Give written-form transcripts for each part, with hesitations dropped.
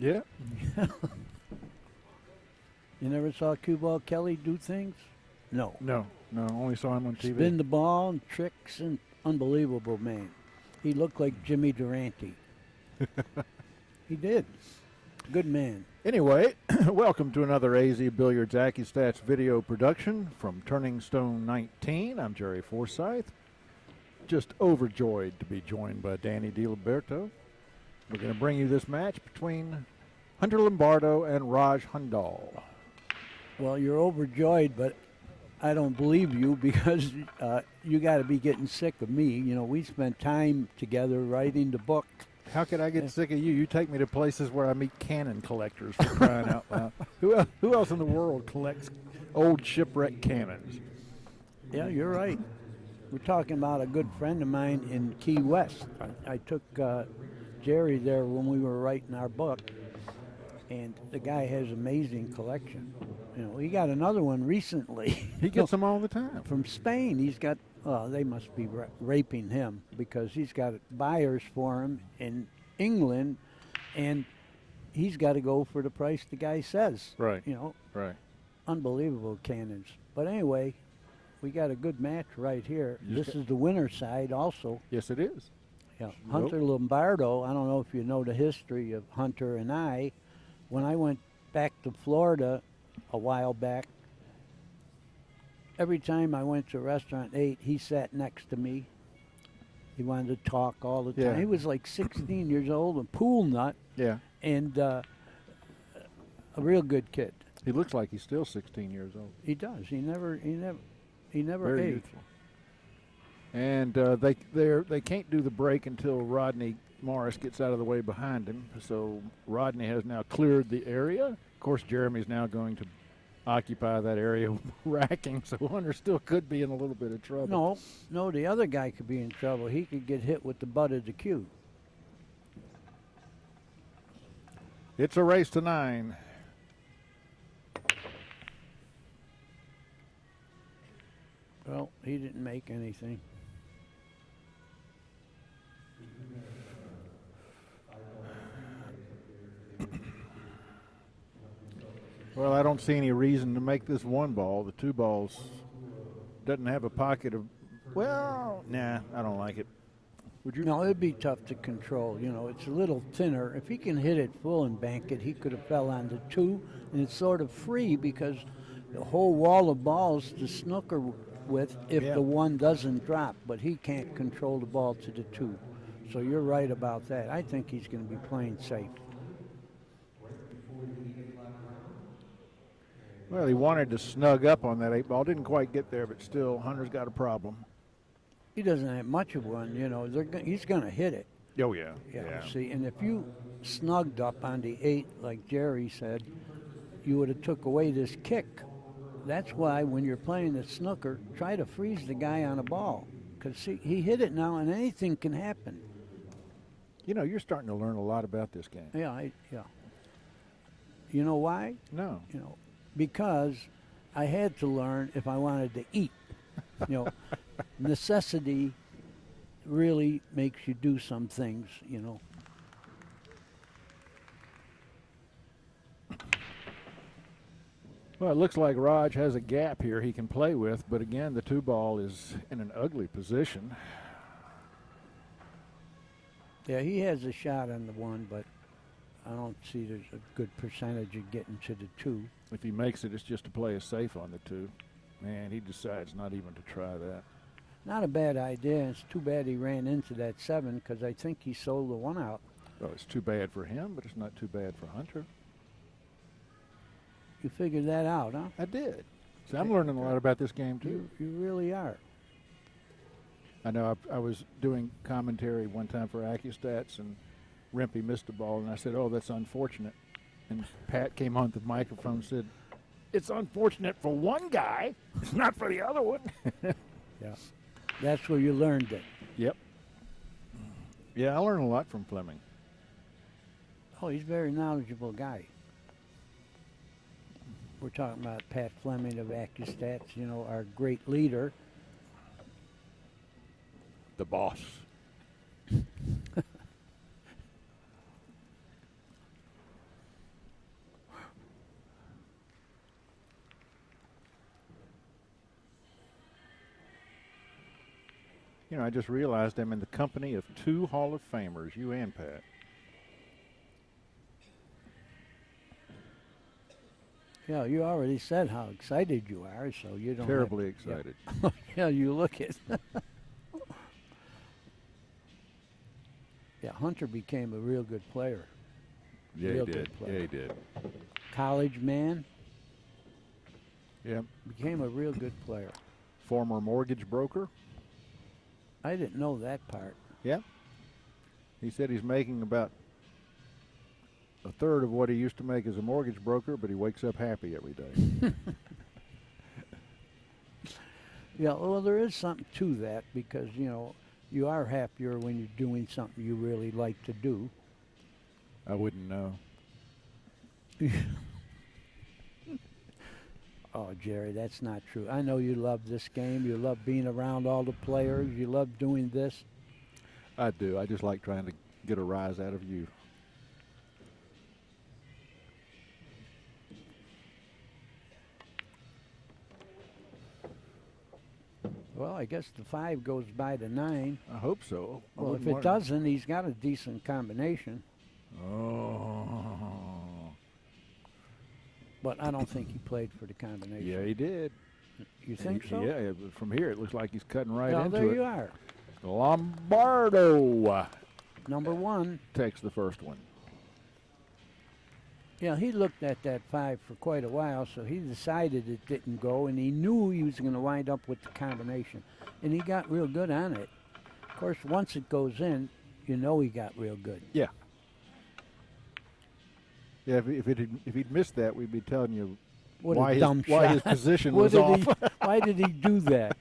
Yeah. You never saw Cue Ball Kelly do things? No. No, only saw him on TV. Spin the ball and tricks and unbelievable man. He looked like Jimmy Durante. He did. Good man. Anyway, welcome to another AZ Billiards AccuStats video production from Turning Stone 19. I'm Jerry Forsyth. Just overjoyed to be joined by Danny DiLiberto. We're going to bring you this match between Hunter Lombardo and Raj Hundal. Well, you're overjoyed, but I don't believe you because you got to be getting sick of me. You know, we spent time together writing the book. How could I get sick of you? You take me to places where I meet cannon collectors, for crying out loud. Who else in the world collects old shipwreck cannons? Yeah, you're right. We're talking about a good friend of mine in Key West. I took Jerry there when we were writing our book, and the guy has amazing collection. You know, he got another one recently. He gets them all the time. From Spain. He's got, they must be raping him because he's got buyers for him in England, and he's got to go for the price the guy says. Right. You know. Right. Unbelievable cannons. But anyway, we got a good match right here. This is the winner side also. Yes, it is. Yeah. Hunter Lombardo, I don't know if you know the history of Hunter and I. When I went back to Florida a while back, every time I went to a restaurant and ate, he sat next to me. He wanted to talk all the time. Yeah. He was like 16 years old, a pool nut. Yeah. And a real good kid. He looks like he's still 16 years old. He does. He never Very aged. youthful. And they can't do the break until Rodney Morris gets out of the way behind him. So Rodney has now cleared the area. Of course, Jeremy's now going to occupy that area racking, so Hunter still could be in a little bit of trouble. No, the other guy could be in trouble. He could get hit with the butt of the cue. It's a race to 9. Well, he didn't make anything. Well, I don't see any reason to make this one ball. The two balls doesn't have a pocket of, well, nah, I don't like it. Would you? No, it'd be tough to control. You know, it's a little thinner. If he can hit it full and bank it, he could have fell on the 2, and it's sort of free because the whole wall of balls to snooker with if the 1 doesn't drop, but he can't control the ball to the 2. So you're right about that. I think he's going to be playing safe. Well, he wanted to snug up on that 8 ball. Didn't quite get there, but still, Hunter's got a problem. He doesn't have much of one, you know. He's going to hit it. Oh, yeah. See, and if you snugged up on the 8, like Jerry said, you would have took away this kick. That's why when you're playing the snooker, try to freeze the guy on a ball. Because he hit it now, and anything can happen. You know, you're starting to learn a lot about this game. Yeah. You know why? No. You know, because I had to learn if I wanted to eat. You know, necessity really makes you do some things, you know. Well, it looks like Raj has a gap here he can play with, but again, the 2 ball is in an ugly position. Yeah, he has a shot on the 1, but I don't see there's a good percentage of getting to the 2. If he makes it, it's just to play it safe on the 2. Man, he decides not even to try that. Not a bad idea. It's too bad he ran into that 7 because I think he sold the 1 out. Well, it's too bad for him, but it's not too bad for Hunter. You figured that out, huh? I did. See, I'm learning a lot about this game, too. You really are. I know I was doing commentary one time for AccuStats, and Rempe missed a ball, and I said, oh, that's unfortunate. And Pat came on the microphone and said, it's unfortunate for one guy. It's not for the other one. Yeah. That's where you learned it. Yep. Yeah, I learned a lot from Fleming. Oh, he's a very knowledgeable guy. We're talking about Pat Fleming of AccuStats, you know, our great leader. The boss. You know, I just realized I'm in the company of two Hall of Famers, you and Pat. Yeah, you already said how excited you are, so you don't. Terribly excited. Yeah, yeah, you look it. Yeah, Hunter became a real good player. Yeah, Real he did. good player. Yeah, he did. College man, Yep. became a real good player. Former mortgage broker. I didn't know that part. Yeah. He said he's making about a third of what he used to make as a mortgage broker, but he wakes up happy every day. Yeah, well, there is something to that because, you know, you are happier when you're doing something you really like to do. I wouldn't know. Oh, Jerry, that's not true. I know you love this game. You love being around all the players. You love doing this. I do. I just like trying to get a rise out of you. Well, I guess the 5 goes by the 9. I hope so. I Well, if wouldn't it want- doesn't, he's got a decent combination. Oh. But I don't think he played for the combination. Yeah, he did. You think so? Yeah, but from here it looks like he's cutting right Well, into there it. you are. Lombardo Number 1. takes the first one. Yeah, he looked at that 5 for quite a while, so he decided it didn't go, and he knew he was going to wind up with the combination. And he got real good on it. Of course, once it goes in, you know he got real good. Yeah. Yeah, if he'd missed that, we'd be telling you What why a dumb why shot. his position What was did off. Why did he do that?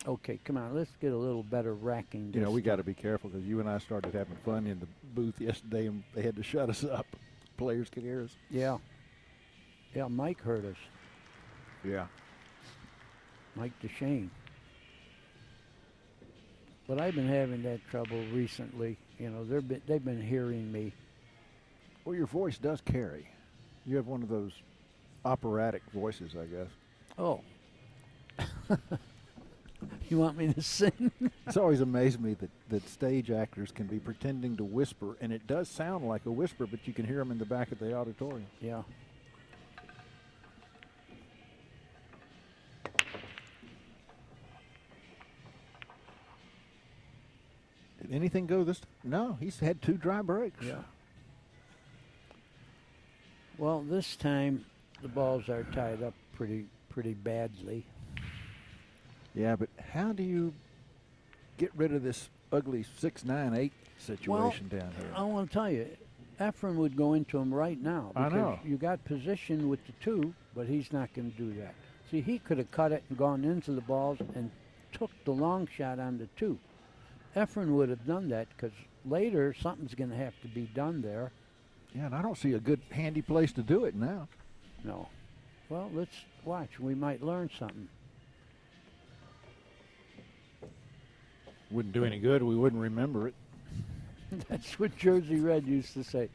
Okay, come on, let's get a little better racking. You know, this we got to time. be careful because you and I started having fun in the booth yesterday, and they had to shut us up. Players could hear us. Yeah. Yeah, Mike heard us. Yeah. Mike DeShane. But I've been having that trouble recently. You know, they've been hearing me. Well, your voice does carry. You have one of those operatic voices, I guess. Oh. You want me to sing? It's always amazed me that stage actors can be pretending to whisper, and it does sound like a whisper, but you can hear them in the back of the auditorium. Yeah. Did anything go this? No, he's had 2 dry breaks. Yeah. Well, this time the balls are tied up pretty badly. Yeah, but how do you get rid of this ugly 6-9-8 situation down here? I want to tell you, Efren would go into him right now. I Because know. you got position with the 2, but he's not going to do that. See, he could have cut it and gone into the balls and took the long shot on the 2. Efren would have done that because later something's going to have to be done there. Yeah, and I don't see a good handy place to do it now. No. Well, let's watch. We might learn something. Wouldn't do any good. We wouldn't remember it. That's what Jersey Red used to say.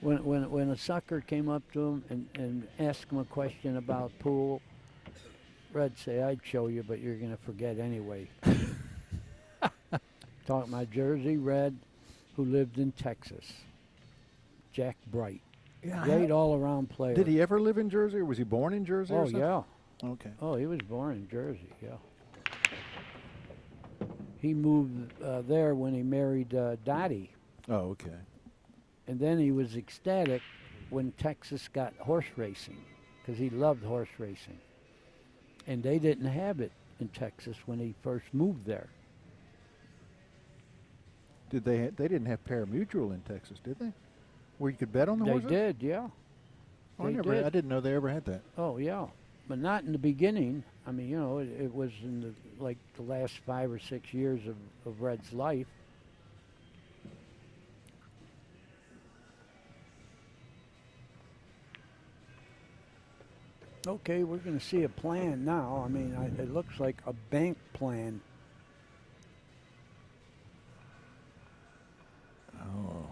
When a sucker came up to him and asked him a question about pool, Red'd say, I'd show you, but you're going to forget anyway. Talking about Jersey Red, who lived in Texas. Jack Bright. Yeah. Great all-around player. Did he ever live in Jersey, or was he born in Jersey? or Oh, something? yeah. Okay. Oh, he was born in Jersey, yeah. He moved there when he married Dottie. Oh, okay. And then he was ecstatic when Texas got horse racing, because he loved horse racing. And they didn't have it in Texas when he first moved there. Did they? They didn't have pari-mutuel in Texas, did they? Where you could bet on the They horses? did, yeah. Oh, I They did. I didn't know they ever had that. Oh, yeah. But not in the beginning. I mean, you know, it was in the last 5 or 6 years of Red's life. Okay, we're going to see a plan now. I mean, it looks like a bank plan. Oh.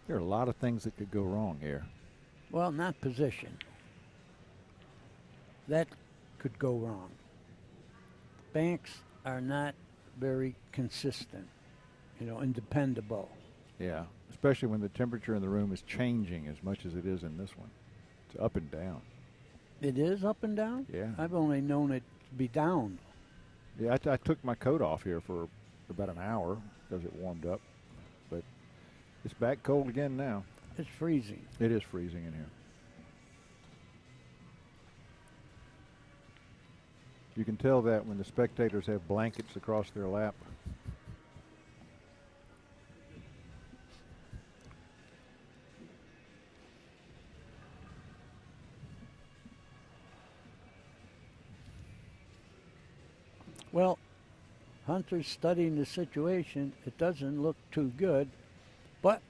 There are a lot of things that could go wrong here. Well, not position. That could go wrong. Banks are not very consistent, and dependable. Yeah, especially when the temperature in the room is changing as much as it is in this one. It's up and down. It is up and down? Yeah. I've only known it to be down. Yeah, I took my coat off here for about an hour because it warmed up, but it's back cold again now. It's freezing. It is freezing in here. You can tell that when the spectators have blankets across their lap. Well, Hunter's studying the situation. It doesn't look too good, but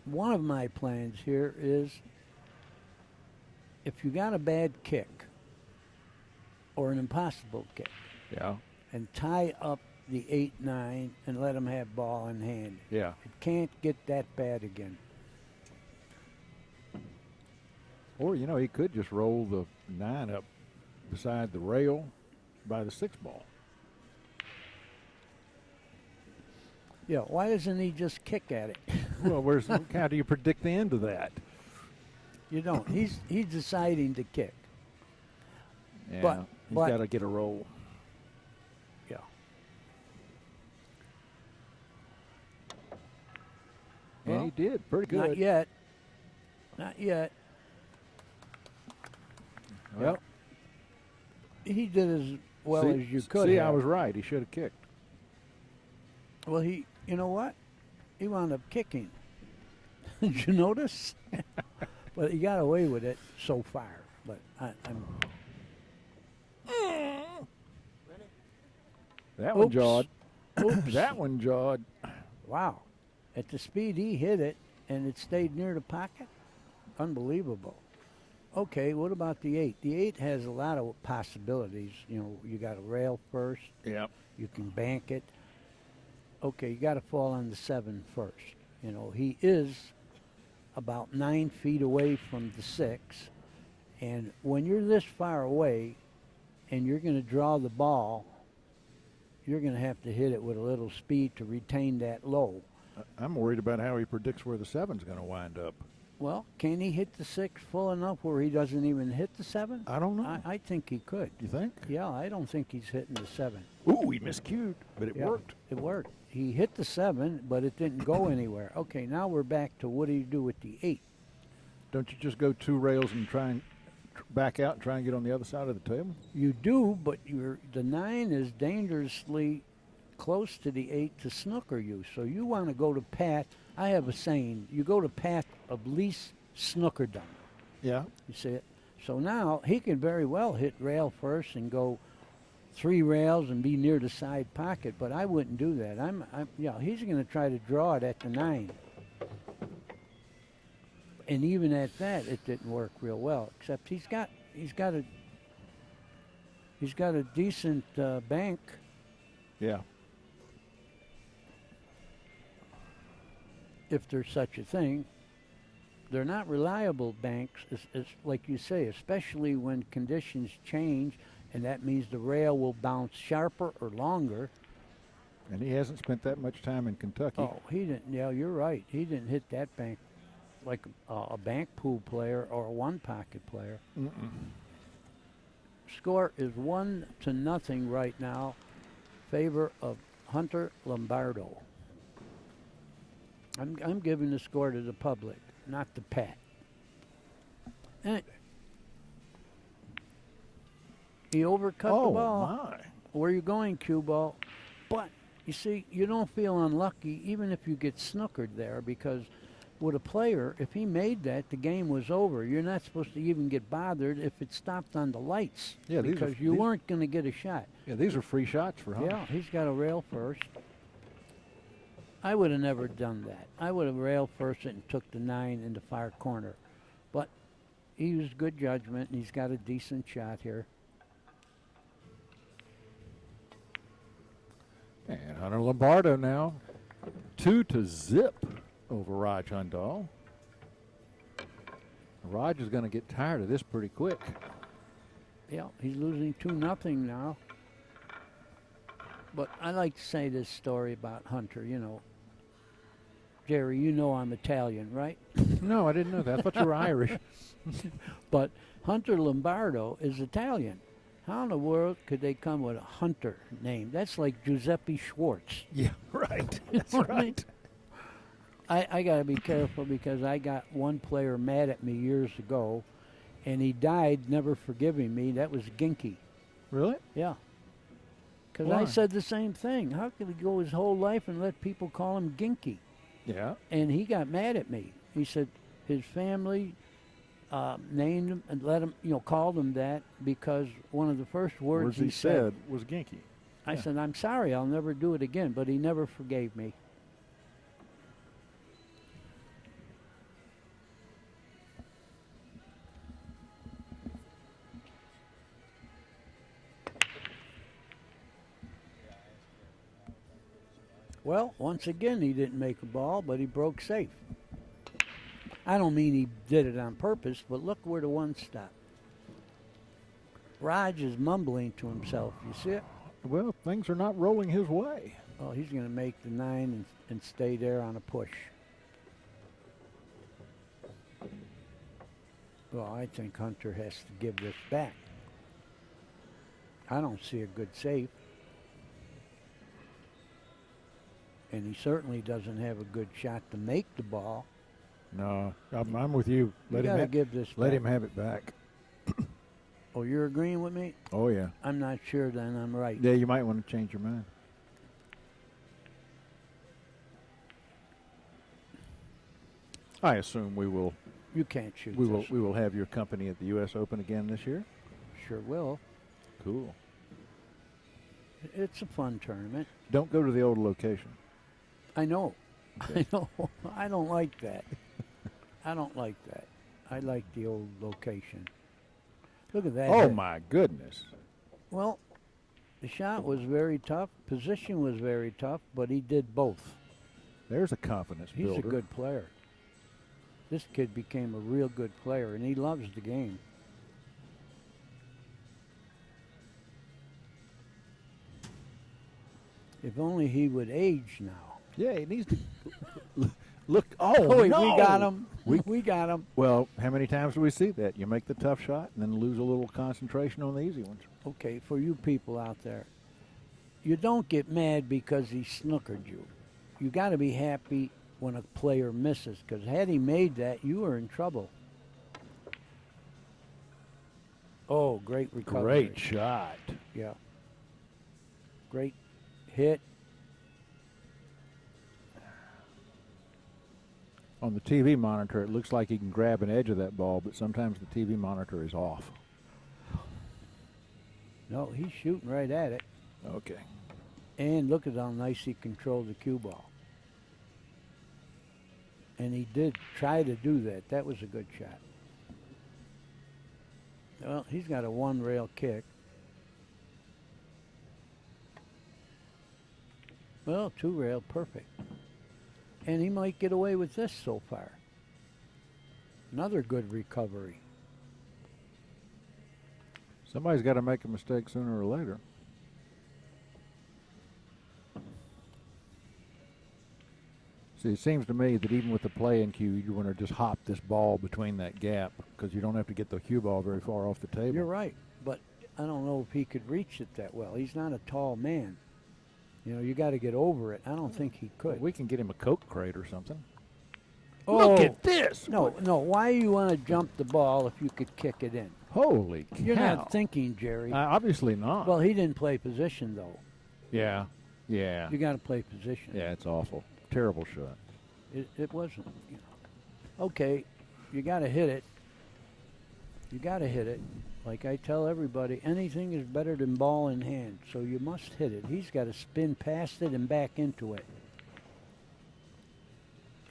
one of my plans here is if you got a bad kick or an impossible kick, Yeah. and tie up the 8-9 and let him have ball in hand. Yeah. It can't get that bad again. Or, he could just roll the 9 up beside the rail by the 6 ball. Yeah, why doesn't he just kick at it? Well, how do you predict the end of that? You don't. He's deciding to kick. Yeah, he's but- got to get a roll. Yeah. And Well, he did pretty good. Not yet. Not yet. Well, He did as well as you could See, have. I was right. He should have kicked. Well, you know what? He wound up kicking. Did you notice? But he got away with it so far. But I'm. That one Oops. jawed. Oops. That one jawed. Wow. At the speed he hit it, and it stayed near the pocket? Unbelievable. Okay, what about the 8? The 8 has a lot of possibilities. You got a rail first. Yep. You can bank it. Okay, you got to fall on the 7 first. He is about 9 feet away from the 6. And when you're this far away and you're going to draw the ball, you're going to have to hit it with a little speed to retain that low. I'm worried about how he predicts where the 7's going to wind up. Well, can he hit the 6 full enough where he doesn't even hit the 7? I don't know. I think he could. You think? Yeah, I don't think he's hitting the 7. Ooh, he miscued, but it Yeah, worked. It worked. He hit the 7, but it didn't go anywhere. Okay, now we're back to what do you do with the 8? Don't you just go 2 rails and try and back out and try and get on the other side of the table? You do, but the 9 is dangerously close to the 8 to snooker you. So you want to go to path. I have a saying, you go to path of least snookerdom. Yeah. You see it? So now he could very well hit rail first and go 3 rails and be near the side pocket, but I wouldn't do that. He's going to try to draw it at the 9. And even at that, it didn't work real well. Except he's got a decent bank. Yeah. If there's such a thing. They're not reliable banks, as like you say, especially when conditions change, and that means the rail will bounce sharper or longer. And he hasn't spent that much time in Kentucky. Oh, he didn't. Yeah, you're right. He didn't hit that bank like a bank pool player or a one-pocket player. Score is 1-0 right now, favor of Hunter Lombardo. I'm giving the score to the public, not the Pat. And he overcut the ball. My. Where you going, cue ball? But you see, you don't feel unlucky even if you get snookered there, because with a player, if he made that, the game was over. You're not supposed to even get bothered if it stopped on the lights, Yeah, because you weren't going to get a shot. Yeah, these are free shots for Hunter. Yeah, he's got a rail first. I would have never done that. I would have railed first and took the 9 in the far corner. But he used good judgment, and he's got a decent shot here. And Hunter Lombardo now 2-0 over Raj Hundal. Raj is going to get tired of this pretty quick. Yeah, he's losing 2-0 now. But I like to say this story about Hunter. You know, Jerry, you know I'm Italian, right? No, I didn't know that. I thought you were Irish. But Hunter Lombardo is Italian. How in the world could they come with a Hunter name? That's like Giuseppe Schwartz. Yeah, right. You That's know what I mean? right. I got to be careful because I got one player mad at me years ago, and he died never forgiving me. That was Ginky. Really? Yeah. Because Why? I said the same thing. How could he go his whole life and let people call him Ginky? Yeah. And he got mad at me. He said his family named him and let him, called him that because one of the first words he said was Ginky. I Yeah. said, I'm sorry, I'll never do it again. But he never forgave me. Well, once again, he didn't make a ball, but he broke safe. I don't mean he did it on purpose, but look where the one stopped. Raj is mumbling to himself. You see it? Well, things are not rolling his way. Oh, he's going to make the 9 and stay there on a push. Well, I think Hunter has to give this back. I don't see a good save. And he certainly doesn't have a good shot to make the ball. No, I'm with you. You got to give this Let back. him have it back. Oh, you're agreeing with me? Oh, yeah. I'm not sure then I'm right. Yeah, you might want to change your mind. I assume we will You can't shoot we this. will have your company at the U.S. Open again this year. Sure will. Cool. It's a fun tournament. Don't go to the old location. I know. Okay. I know. I don't like that. I don't like that. I like the old location. Look at that. Oh hit. my goodness! Well, the shot was very tough. Position was very tough, but he did both. There's a confidence He's builder. a good player. This kid became a real good player, and he loves the game. If only he would age now. Yeah, he needs to look. Oh, Oh, wait, no! we got him. We- We got him. Well, how many times do we see that? You make the tough shot and then lose a little concentration on the easy ones. Okay, for you people out there, you don't get mad because he snookered you. You got to be happy when a player misses, because had he made that, you were in trouble. Oh, great recovery. Great shot. Yeah. Great hit. On the TV monitor, it looks like he can grab an edge of that ball, but sometimes the TV monitor is off. No, he's shooting right at it. Okay. And look at how nice he controlled the cue ball. And he did try to do that. That was a good shot. Well, he's got a one-rail kick. Well, two-rail, perfect. And he might get away with this so far. Another good recovery. Somebody's got to make a mistake sooner or later. See, it seems to me that even with the playing cue, you want to just hop this ball between that gap because you don't have to get the cue ball very far off the table. You're right, but I don't know if he could reach it that well. He's not a tall man. You know, you got to get over it. I don't think he could. We can get him a Coke crate or something. Oh, Look at this! No, no. Why you want to jump the ball if you could kick it in? Holy cow! You're not thinking, Jerry. Obviously not. Well, he didn't play position though. yeah, yeah, You got to play position. yeah. It's awful. Terrible shot. It wasn't. You know. Okay, you got to hit it. You got to hit it. Like I tell everybody, anything is better than ball in hand. So you must hit it. He's got to spin past it and back into it.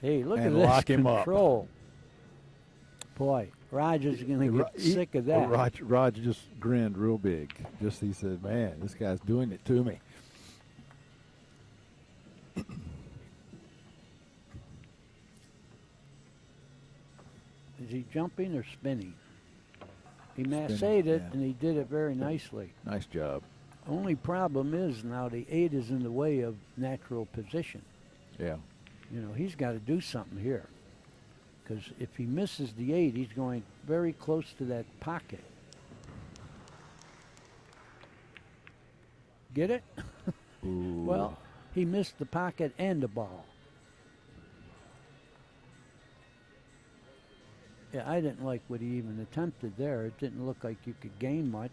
Hey, look And at this lock him up. control. Boy, Roger's going to get sick of that. Raj just grinned real big. Just he said, "Man, this guy's doing it to me." Is he jumping or spinning? He Spinning, massaged it, yeah. and he did it very nicely. Nice job. Only problem is now the 8 is in the way of natural position. Yeah. You know, he's got to do something here. Because if he misses the 8, he's going very close to that pocket. Get it? Ooh. Well, he missed the pocket and the ball. Yeah, I didn't like what he even attempted there. It didn't look like you could gain much.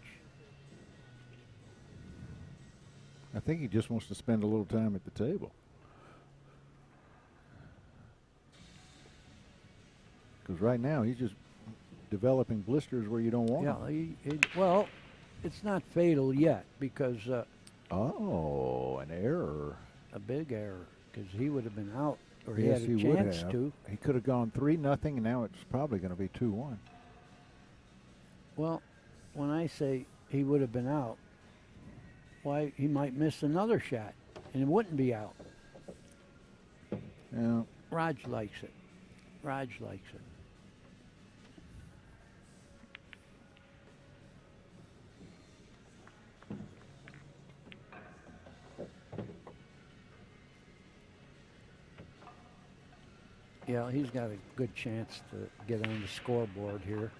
I think he just wants to spend a little time at the table. Because right now he's just developing blisters where you don't want them. Yeah, well, it's not fatal yet because Oh, an error. a big error because he would have been out or Yes, he had a would chance have. to. He could have gone 3-0, and now it's probably going to be 2-1. Well, when I say he would have been out, why he might miss another shot and it wouldn't be out. Yeah. Raj likes it. Raj likes it. Yeah, he's got a good chance to get on the scoreboard here.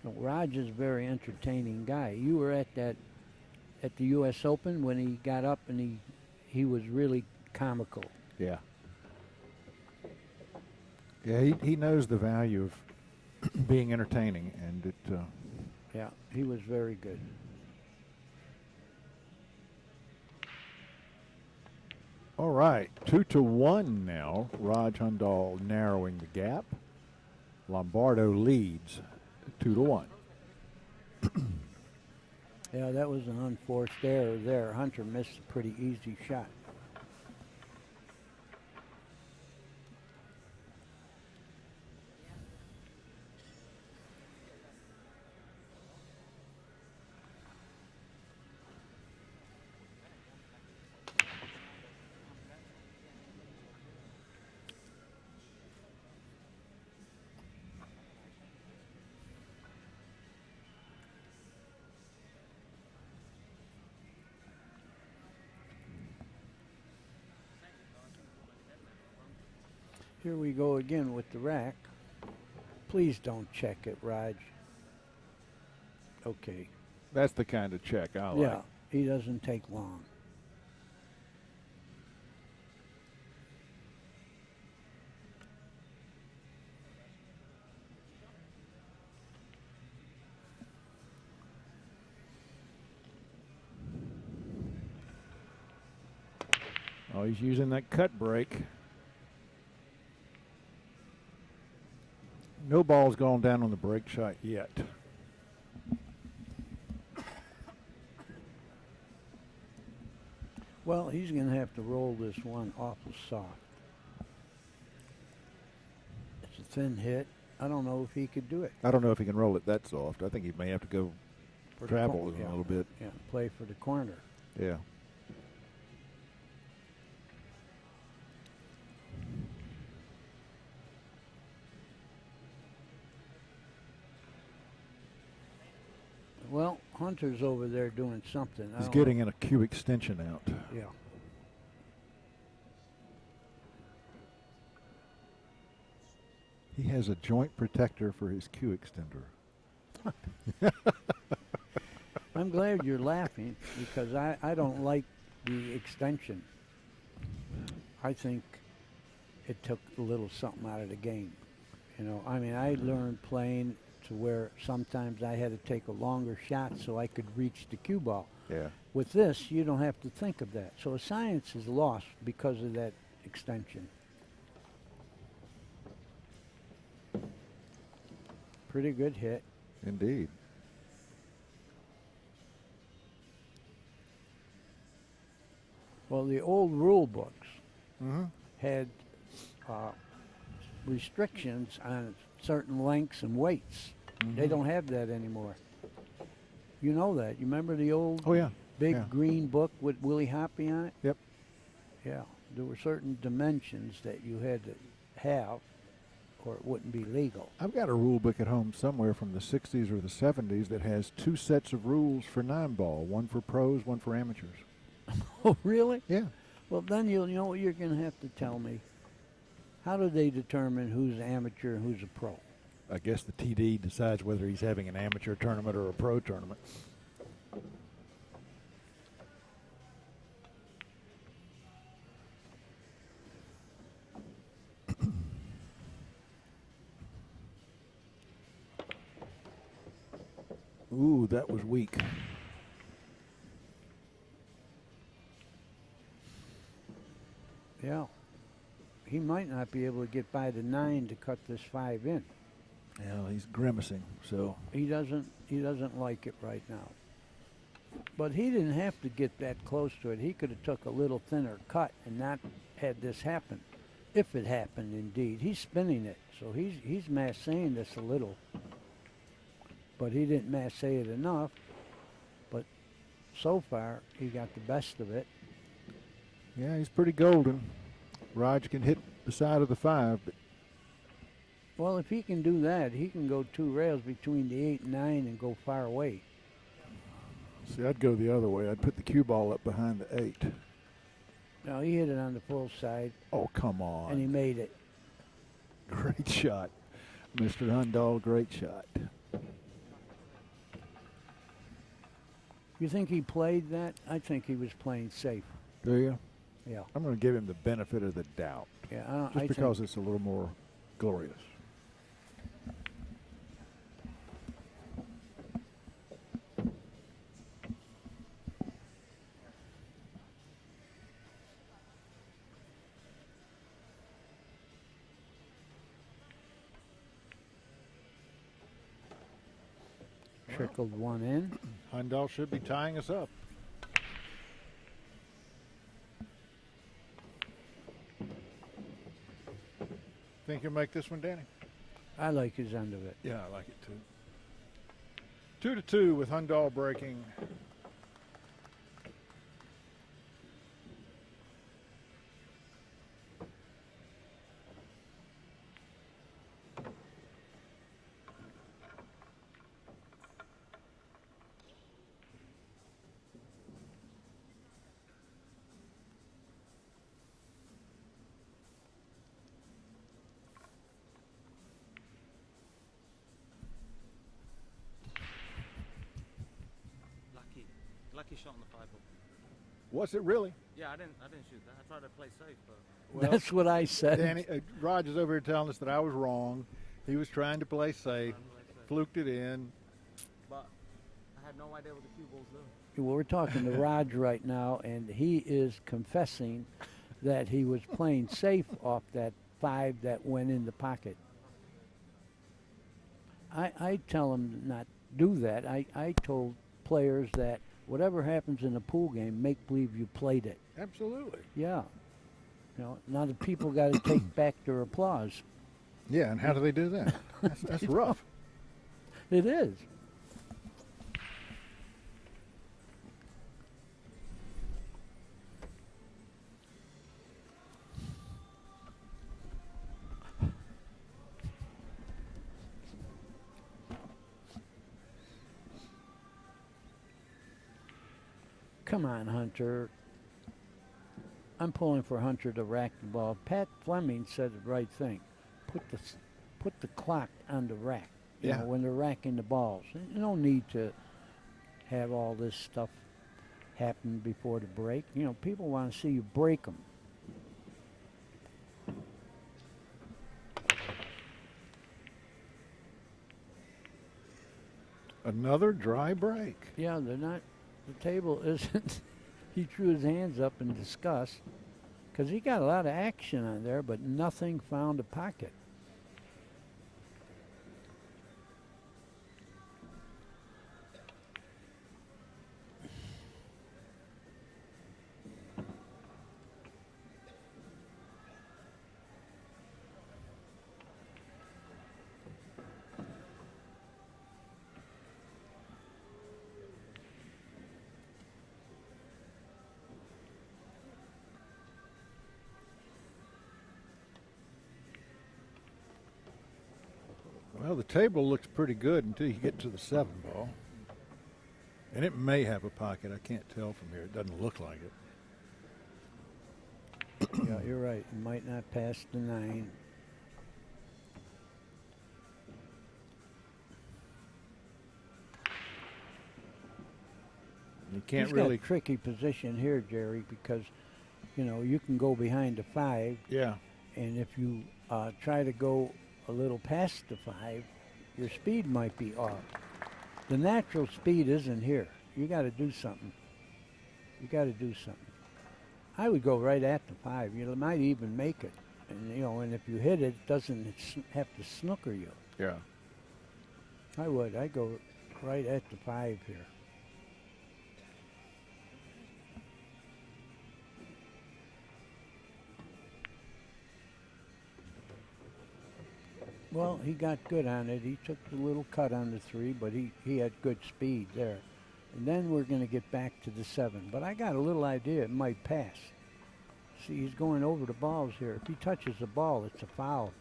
Raj is a very entertaining guy. You were at the U.S. Open when he got up and he was really comical. Yeah. Yeah, he knows the value of being entertaining, and it. Yeah, he was very good. All right, 2-1 now. Raj Hundal narrowing the gap. Lombardo leads 2-1. Yeah, that was an unforced error there. Hunter missed a pretty easy shot. Here we go again with the rack. Please don't check it, Raj. Okay. That's the kind of check I like. Yeah, he doesn't take long. Oh, he's using that cut break. No ball's gone down on the break shot yet. Well, he's going to have to roll this one awful soft. It's a thin hit. I don't know if he could do it. I don't know if he can roll it that soft. I think he may have to go For the travel cor- a yeah, little bit. Yeah, play for the corner. Yeah. Well, Hunter's over there doing something. I He's don't getting in a cue extension out. know. Yeah. He has a joint protector for his cue extender. I'm glad you're laughing because I don't like the extension. I think it took a little something out of the game. You know, I mean, I learned playing to where sometimes I had to take a longer shot so I could reach the cue ball. Yeah. With this, you don't have to think of that. So science is lost because of that extension. Pretty good hit. Indeed. Well, the old rule books Mm-hmm. had restrictions on certain lengths and weights. They don't have that anymore. You know that. You remember the old Oh, yeah. big Yeah. green book with Willie Hoppy on it? Yep. Yeah. There were certain dimensions that you had to have or it wouldn't be legal. I've got a rule book at home somewhere from the 60s or the 70s that has 2 sets of rules for 9-ball, one for pros, one for amateurs. Oh, really? Yeah. Well, then you know what you're going to have to tell me. How do they determine who's amateur and who's a pro? I guess the TD decides whether he's having an amateur tournament or a pro tournament. Ooh, that was weak. Yeah. He might not be able to get by the 9 to cut this 5 in. Yeah, he's grimacing, so. He doesn't like it right now. But he didn't have to get that close to it. He could have took a little thinner cut and not had this happen. If it happened indeed. He's spinning it, so he's massaying this a little. But he didn't massay it enough. But so far he got the best of it. Yeah, he's pretty golden. Raj can hit the side of the 5, but Well, if he can do that, he can go 2 rails between the 8 and 9 and go far away. see, I'd go the other way. I'd put the cue ball up behind the 8. No, he hit it on the full side, Oh, come on. and he made it. Great shot. Mr. Hundal, great shot. You think he played that? I think he was playing safe. Do you? Yeah. I'm going to give him the benefit of the doubt. Yeah, Just because it's a little more glorious. Trickled one in. Hundal should be tying us up. Think you'll make this one, Danny? I like his end of it. Yeah, I like it too. 2-2 with Hundal breaking. Lucky shot on the 5 ball. Was it really? Yeah, I didn't shoot that. I tried to play safe, but Well, That's what I said. Danny, Raj is over here telling us that I was wrong. He was trying to play safe, fluked it in. but I had no idea what the cue ball's doing. Well, we're talking to Raj right now, and he is confessing that he was playing safe off that 5 that went in the pocket. I tell him not do that. I told players that whatever happens in a pool game, make believe you played it. Absolutely. Yeah. You know, now the people got to take back their applause. Yeah, and how do they do that? That's rough. It is. Come on, Hunter. I'm pulling for Hunter to rack the ball. Pat Fleming said the right thing. Put the clock on the rack. You Yeah. know, when they're racking the balls. You don't need to have all this stuff happen before the break. You know, people want to see you break them. Another dry break. Yeah, they're not. The table isn't. He threw his hands up in disgust because he got a lot of action on there, but nothing found a pocket. Well, the table looks pretty good until you get to the 7 ball. And it may have a pocket. I can't tell from here. It doesn't look like it. Yeah, you're right. It might not pass the 9. You can't He's really. got a tricky position here, Jerry, because, you know, you can go behind the 5. Yeah. And if you try to go a little past the 5, your speed might be off. The natural speed isn't here. You got to do something. You got to do something. I would go right at the 5. You might even make it. And, you know, and if you hit it, it doesn't have to snooker you. Yeah. I would. I'd go right at the 5 here. Well, he got good on it. He took the little cut on the 3, but he had good speed there. And then we're going to get back to the 7. But I got a little idea it might pass. See, he's going over the balls here. If he touches the ball, it's a foul.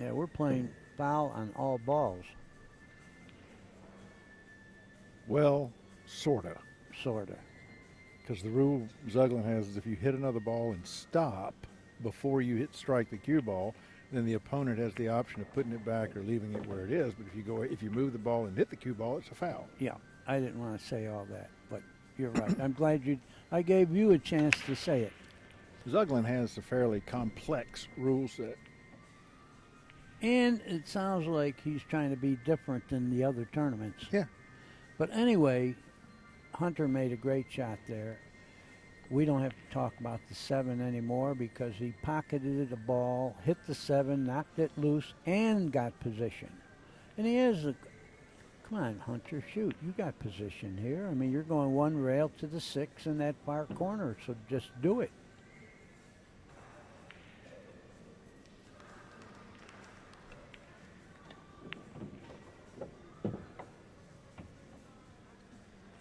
Yeah, we're playing foul on all balls. Well, sorta. Sorta. Because the rule Zuglin has is if you hit another ball and stop before you hit strike the cue ball, then the opponent has the option of putting it back or leaving it where it is. But if you move the ball and hit the cue ball, it's a foul. Yeah, I didn't want to say all that, but you're right. I'm glad I gave you a chance to say it. Zuglin has a fairly complex rule set. And it sounds like he's trying to be different than the other tournaments. Yeah. But anyway, Hunter made a great shot there. We don't have to talk about the 7 anymore because he pocketed the ball, hit the 7, knocked it loose, and got position. And he has a, come on, Hunter, shoot. You got position here. I mean, you're going 1 rail to the 6 in that far corner, so just do it.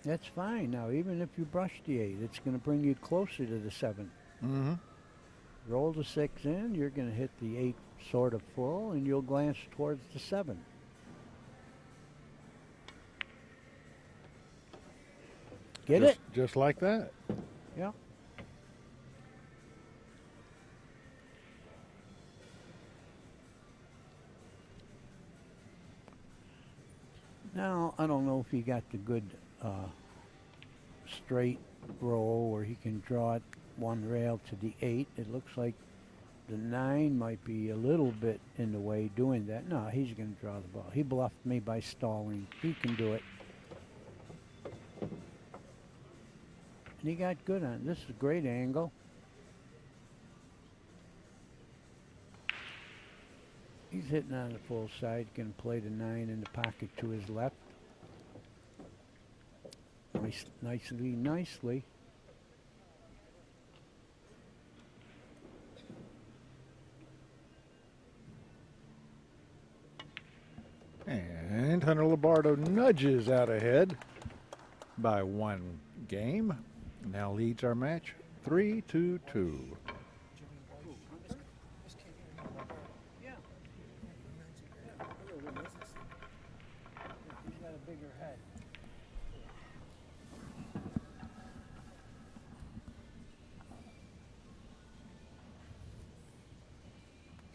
That's fine. Now, even if you brush the 8, it's going to bring you closer to the 7. Mm-hmm. Roll the 6 in, you're going to hit the 8 sort of full, and you'll glance towards the 7. Get it? Just like that. Yeah. Now, I don't know if he got the good straight roll where he can draw it 1 rail to the 8. It looks like the 9 might be a little bit in the way doing that. No, he's going to draw the ball. He bluffed me by stalling. He can do it. And he got good on it. This is a great angle. He's hitting on the full side. Going to play the 9 in the pocket to his left. Nicely. And Hunter Lombardo nudges out ahead by 1 game. Now leads our match 3-2-2. He's got a bigger head.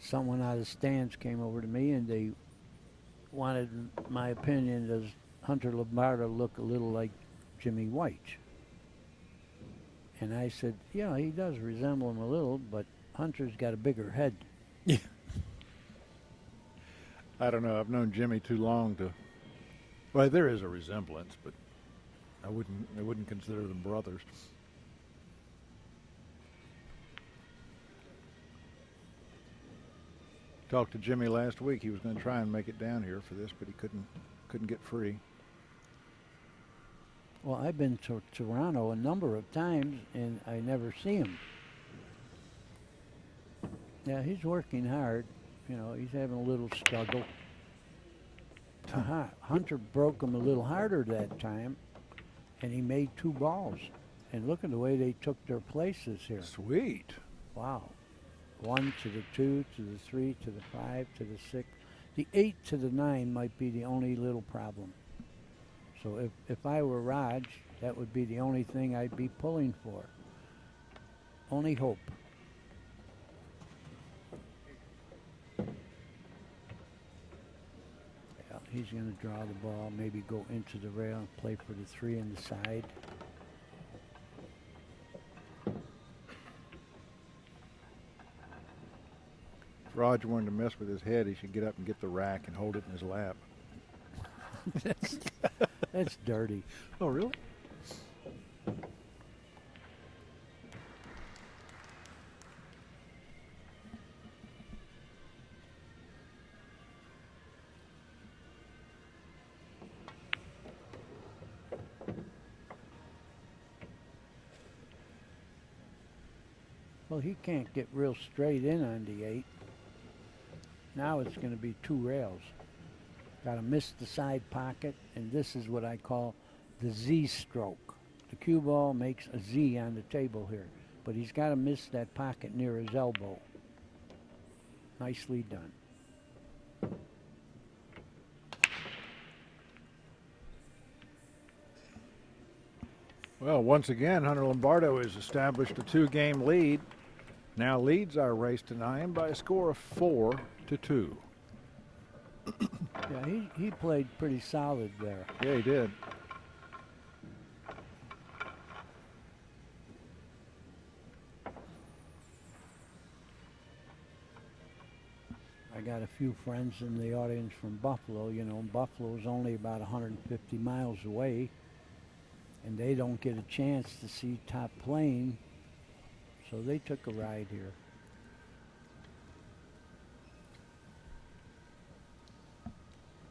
Someone out of the stands came over to me and they wanted my opinion. Does Hunter Lombardo look a little like Jimmy White? And I said, yeah, he does resemble him a little, but Hunter's got a bigger head. Yeah. I don't know. I've known Jimmy too long to. Well, there is a resemblance, but I wouldn't consider them brothers. Talked to Jimmy last week. He was going to try and make it down here for this, but he couldn't get free. Well, I've been to Toronto a number of times, and I never see him. Yeah, he's working hard. You know, he's having a little struggle. Hunter broke him a little harder that time, and he made 2 balls. And look at the way they took their places here. Sweet. Wow. 1 to the 2 to the 3 to the 5 to the 6. The 8 to the 9 might be the only little problem. So if I were Raj, that would be the only thing I'd be pulling for. Only hope. Yeah, he's going to draw the ball, maybe go into the rail and play for the 3 on the side. If Roger wanted to mess with his head, he should get up and get the rack and hold it in his lap. That's dirty. Oh, really? Well, he can't get real straight in on the 8. Now it's going to be 2 rails. Got to miss the side pocket, and this is what I call the Z stroke. The cue ball makes a Z on the table here, but he's got to miss that pocket near his elbow. Nicely done. Well, once again, Hunter Lombardo has established a 2-game lead. Now leads our race to 9 by a score of 4-2. Yeah, he played pretty solid there. Yeah, he did. I got a few friends in the audience from Buffalo. You know, Buffalo's only about 150 miles away, and they don't get a chance to see top playing, so they took a ride here.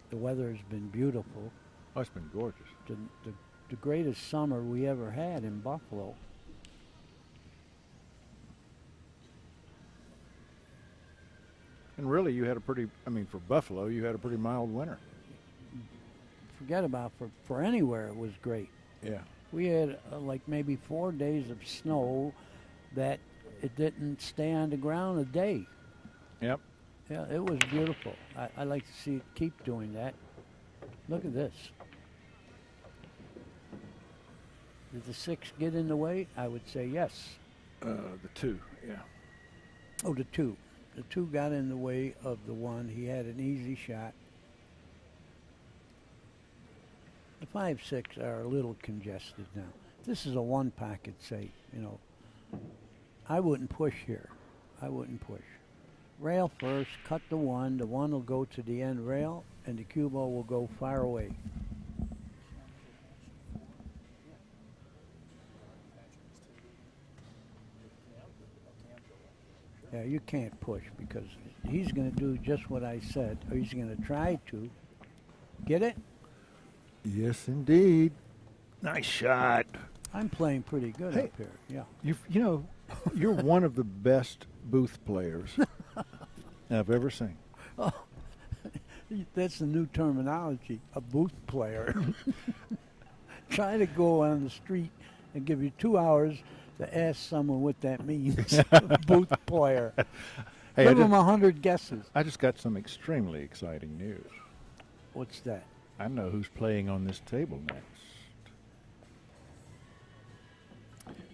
The weather has been beautiful. Oh, it's been gorgeous. The greatest summer we ever had in Buffalo. And really, you had a pretty, for Buffalo, you had a pretty mild winter. Forget about for anywhere, it was great. Yeah. We had like maybe 4 days of snow that it didn't stay on the ground a day. Yep. Yeah, it was beautiful. I like to see it keep doing that. Look at this. Did the 6 get in the way? I would say yes. The 2, yeah. Oh, the 2. The 2 got in the way of the 1. He had an easy shot. The 5, 6 are a little congested now. This is a 1 pocket safe, you know. I wouldn't push here. I wouldn't push. Rail first, cut the 1. The 1 will go to the end rail, and the cue ball will go far away. Yeah, you can't push because he's going to do just what I said, or he's going to try to. Get it? Yes, indeed. Nice shot. I'm playing pretty good Hey, up here, yeah. You know, you're one of the best booth players I've ever seen. Oh, that's the new terminology, a booth player. Try to go on the street and give you 2 hours to ask someone what that means, booth player. Hey, Give them 100 guesses. I just got some extremely exciting news. What's that? I know who's playing on this table next.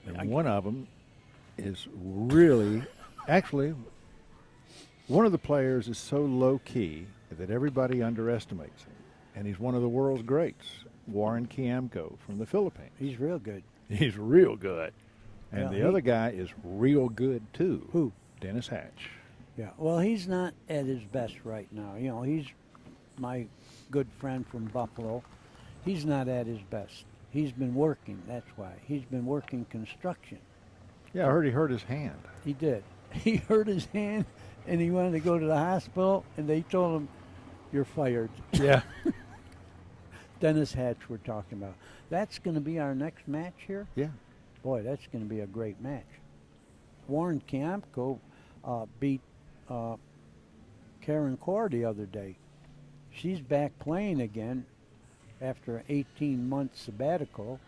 And one of them is really, actually, one of the players is so low-key that everybody underestimates him. And he's one of the world's greats, Warren Kiamko from the Philippines. He's real good. He's real good. And Yeah, the other guy is real good, too. Who? Dennis Hatch. Yeah, well, he's not at his best right now. You know, he's my good friend from Buffalo. He's not at his best. He's been working, that's why. He's been working construction. Yeah, I heard he hurt his hand. He did. He hurt his hand, and he wanted to go to the hospital, and they told him, you're fired. Yeah. Dennis Hatch we're talking about. That's going to be our next match here? Yeah. Boy, that's going to be a great match. Warren Kiamko beat Karen Kaur the other day. She's back playing again after an 18-month sabbatical,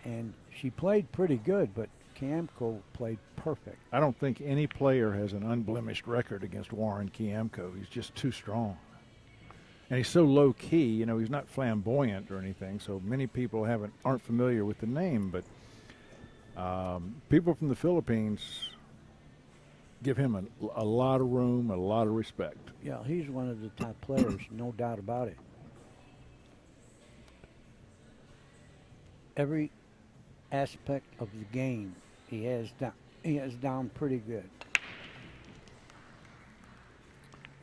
and she played pretty good, but Kiamko played perfect. I don't think any player has an unblemished record against Warren Kiamko. He's just too strong. And he's so low key, you know, he's not flamboyant or anything, so many people aren't familiar with the name, but people from the Philippines give him a lot of room, a lot of respect. Yeah, he's one of the top players, no doubt about it. Every aspect of the game he has down pretty good.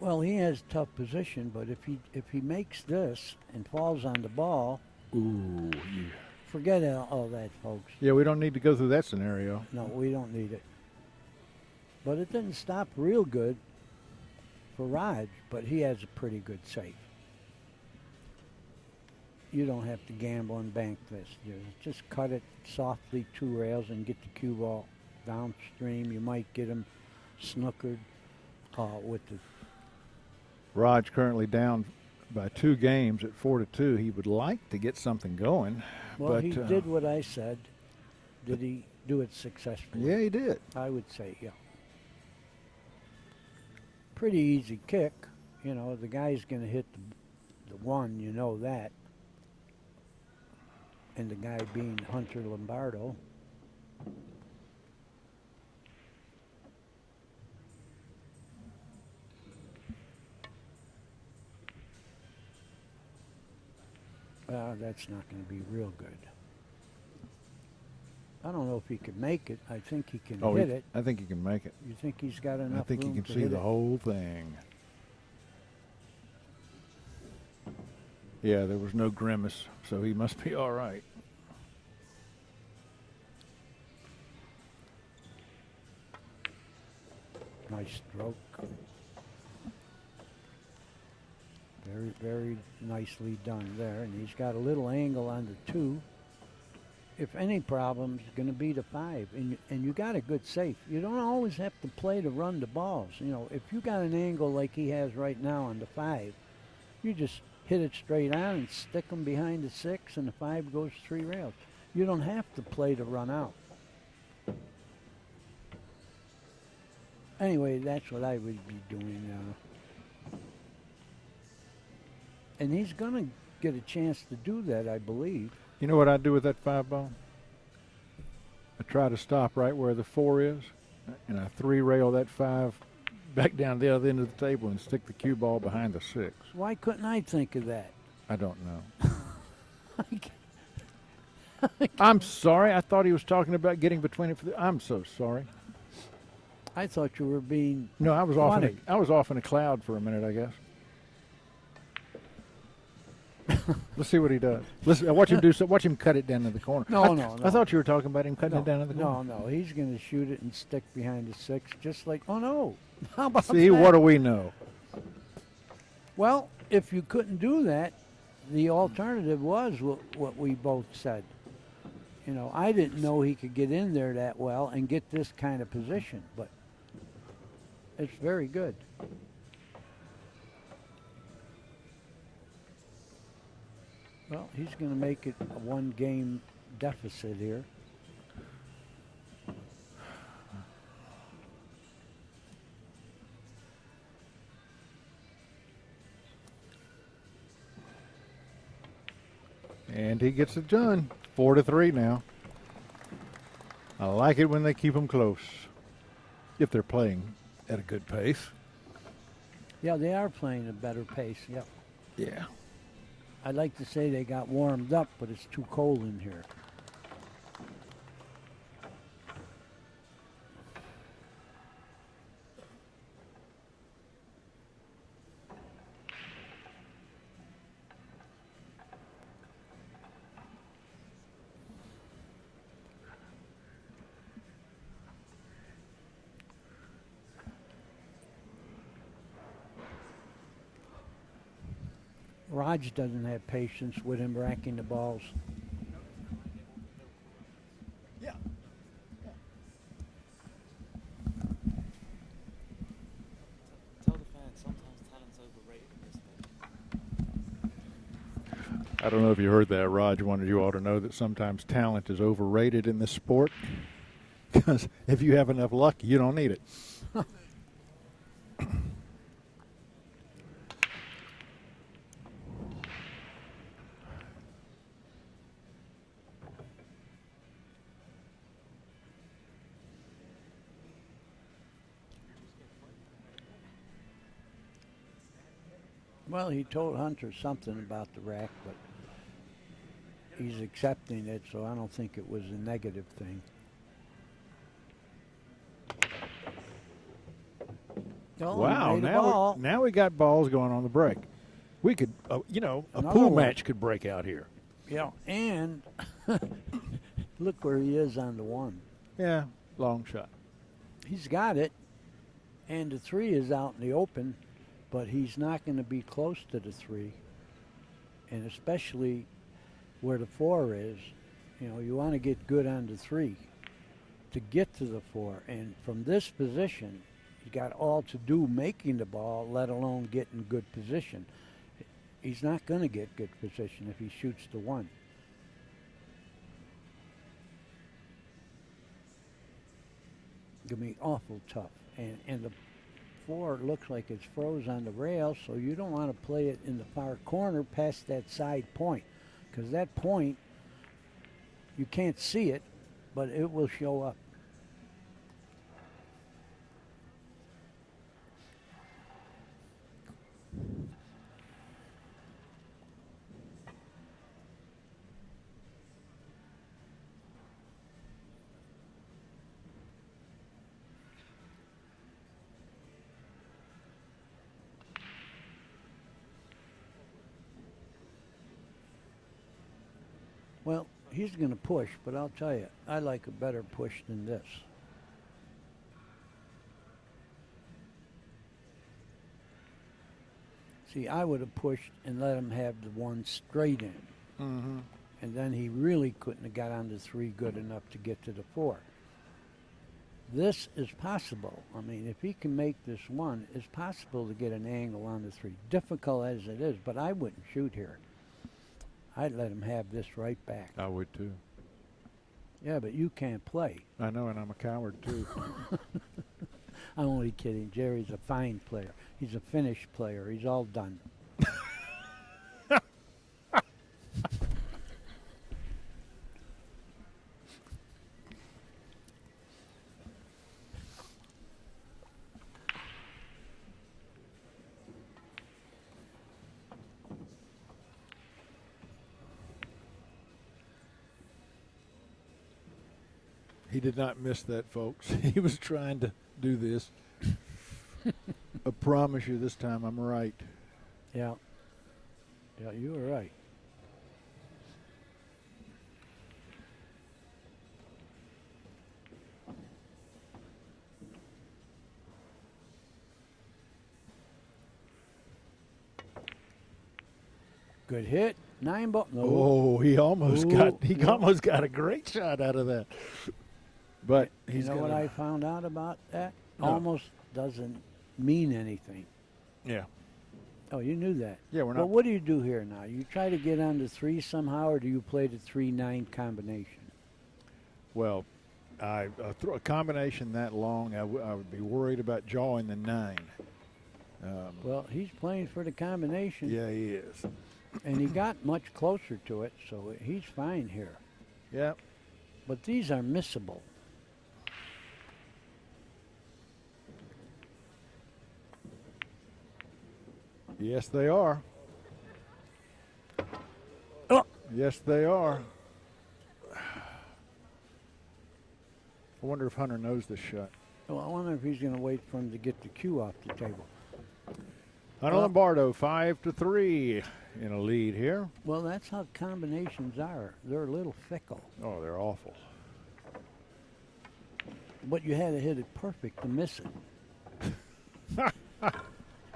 Well, he has tough position, but if he makes this and falls on the ball, Ooh, yeah. forget all that, folks. Yeah, we don't need to go through that scenario. No, we don't need it. But it didn't stop real good for Raj, but he has a pretty good save. You don't have to gamble and bank this. Just cut it softly 2 rails and get the cue ball downstream. You might get him snookered with the. Raj currently down by 2 games at 4-2. He would like to get something going. Well, but he did what I said. Did he do it successfully? Yeah, he did. I would say, yeah. Pretty easy kick. You know, the guy's going to hit the one, you know that. And the guy being Hunter Lombardo. That's not going to be real good. I don't know if he could make it. I think he can hit it. I think he can make it. You think he's got enough I think room he can to see hit the it? whole thing. Yeah, there was no grimace, so he must be all right. Nice stroke. Very, very nicely done there. And he's got a little angle on the 2. If any problem's going to be the 5. And you got a good safe. You don't always have to play to run the balls. You know, if you got an angle like he has right now on the 5, you just hit it straight on and stick them behind the 6, and the 5 goes 3 rails. You don't have to play to run out. Anyway, that's what I would be doing now. And he's going to get a chance to do that, I believe. You know what I do with that 5 ball? I try to stop right where the 4 is, and I 3 rail that 5 back down the other end of the table and stick the cue ball behind the 6. Why couldn't I think of that? I don't know. I'm sorry. I thought he was talking about getting between it. I'm so sorry. I thought you were being. No, I was funny. off in a cloud for a minute, I guess. Let's see what he does. Listen, watch him do so. Watch him cut it down to the corner. No. I thought you were talking about him cutting it down to the corner. No. He's going to shoot it and stick behind the 6, just like. Oh no! How about See, that? what do we know? Well, if you couldn't do that, the alternative was what we both said. You know, I didn't know he could get in there that well and get this kind of position, but it's very good. Well, he's going to make it a 1-game deficit here. And he gets it done. 4-3 now. I like it when they keep them close, if they're playing at a good pace. Yeah, they are playing a better pace. Yep. Yeah. I'd like to say they got warmed up, but it's too cold in here. Raj doesn't have patience with him racking the balls. Yeah. Tell the fans sometimes talent's overrated in this thing. I don't know if you heard that. Raj wanted you all to know that sometimes talent is overrated in this sport. because if you have enough luck, you don't need it. Well, he told Hunter something about the rack, but he's accepting it, so I don't think it was a negative thing. Oh, Wow! he made a ball. Now we got balls going on the break. We could, a Another pool one. match could break out here. Yeah, and look where he is on the 1. Yeah, long shot. He's got it, and the 3 is out in the open, but he's not going to be close to the 3, and especially where the 4 is. You want to get good on the 3 to get to the 4, and from this position, he's got all to do making the ball, let alone getting good position. He's not going to get good position if he shoots the 1. It's going to be awful tough, and the 4 looks like it's froze on the rail, so you don't want to play it in the far corner past that side point, because that point, you can't see it, but it will show up. Well, he's going to push, but I'll tell you, I like a better push than this. See, I would have pushed and let him have the 1 straight in. Mm-hmm. And then he really couldn't have got on the 3 good enough to get to the 4. This is possible. I mean, if he can make this 1, it's possible to get an angle on the 3. Difficult as it is, but I wouldn't shoot here. I'd let him have this right back. I would too. Yeah, but you can't play. I know, and I'm a coward too. I'm only kidding. Jerry's a fine player. He's a finished player. He's all done. He did not miss that, folks. He was trying to do this. I promise you this time I'm right. Yeah. Yeah, you were right. Good hit. 9 ball. No. Oh, he almost Ooh, yeah. almost got a great shot out of that. But he's You know what I found out about that? No. Almost doesn't mean anything. Yeah. Oh, you knew that. Yeah, we're But not. what do you do here now? You try to get on the 3 somehow, or do you play the 3-9 combination? Well, I throw a combination that long, I would be worried about jawing the 9. Well, he's playing for the combination, Yeah, he is. and he got much closer to it, so he's fine here. Yeah. But these are missable. Yes, they are. Oh. Yes, they are. I wonder if Hunter knows this shot. Well, I wonder if he's going to wait for him to get the cue off the table. Hunter Lombardo, 5-3 in a lead here. Well, that's how combinations are. They're a little fickle. Oh, they're awful. But you had to hit it perfect to miss it.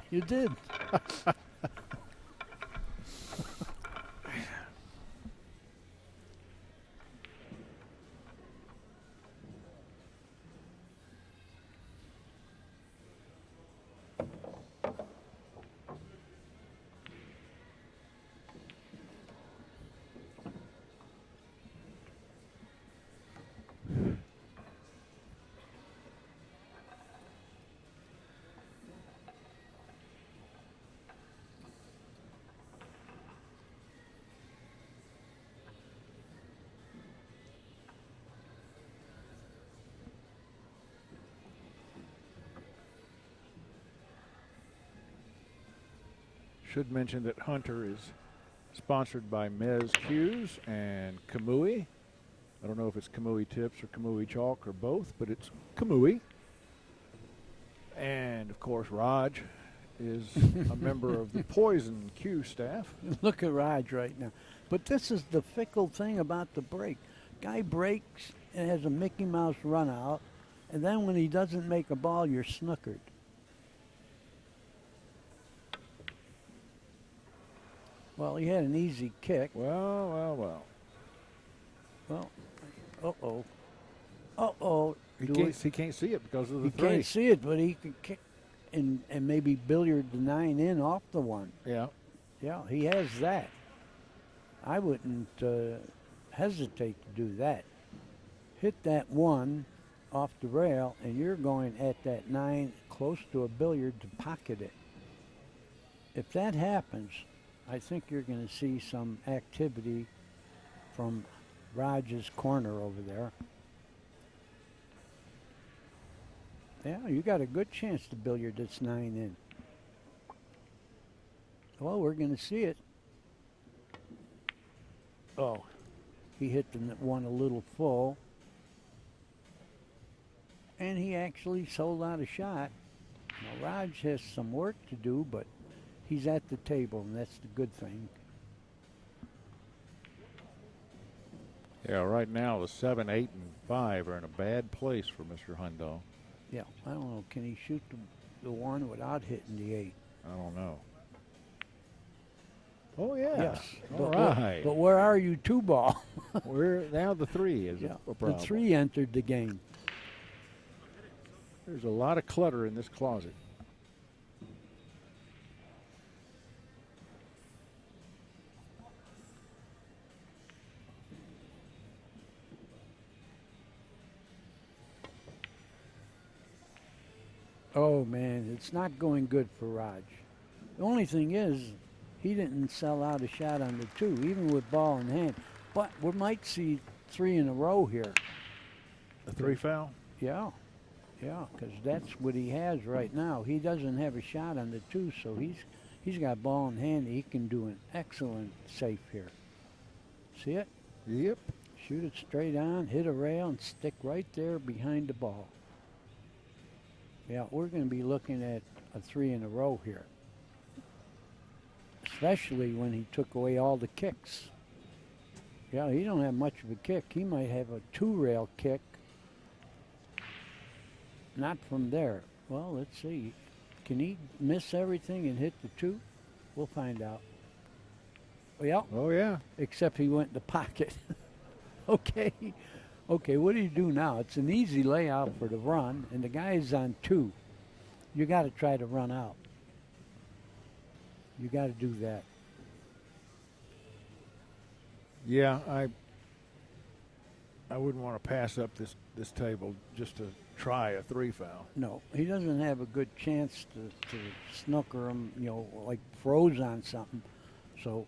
You did. Should mention that Hunter is sponsored by Mez Cues and Kamui. I don't know if it's Kamui Tips or Kamui Chalk or both, but it's Kamui. And, of course, Raj is a member of the Poison Q staff. Look at Raj right now. But this is the fickle thing about the break. Guy breaks and has a Mickey Mouse run out, and then when he doesn't make a ball, you're snookered. Well, he had an easy kick. Well. Well, uh-oh. Uh-oh. He can't see it because of the He three. can't see it, but he can kick and maybe billiard the 9 in off the 1. Yeah. Yeah, he has that. I wouldn't hesitate to do that. Hit that 1 off the rail, and you're going at that 9 close to a billiard to pocket it. If that happens, I think you're going to see some activity from Raj's corner over there. Yeah, you got a good chance to billiard this 9 in. Well, we're going to see it. Oh, he hit the 1 a little full. And he actually sold out a shot. Now, Raj has some work to do, but he's at the table, and that's the good thing. Yeah, right now the 7, 8, and 5 are in a bad place for Mr. Hundal. Yeah, I don't know. Can he shoot the 1 without hitting the 8? I don't know. Oh, yeah. Yes. All but right. But where are you, 2 ball? We're now the 3 is a The problem. 3 entered the game. There's a lot of clutter in this closet. Oh, man, it's not going good for Raj. The only thing is, he didn't sell out a shot on the 2, even with ball in hand. But we might see 3 in a row here. A 3 foul? Yeah, because that's what he has right now. He doesn't have a shot on the 2, so he's got ball in hand. He can do an excellent safe here. See it? Yep. Shoot it straight on, hit a rail, and stick right there behind the ball. Yeah, we're going to be looking at a 3 in a row here. Especially when he took away all the kicks. Yeah, he don't have much of a kick. He might have a 2-rail kick. Not from there. Well, let's see. Can he miss everything and hit the 2? We'll find out. Well, Oh, yeah. except he went in the pocket. Okay. Okay, what do you do now? It's an easy layout for the run, and the guy's on 2. You got to try to run out. You got to do that. Yeah, I wouldn't want to pass up this table just to try a 3 foul. No, he doesn't have a good chance to snooker him, like froze on something. So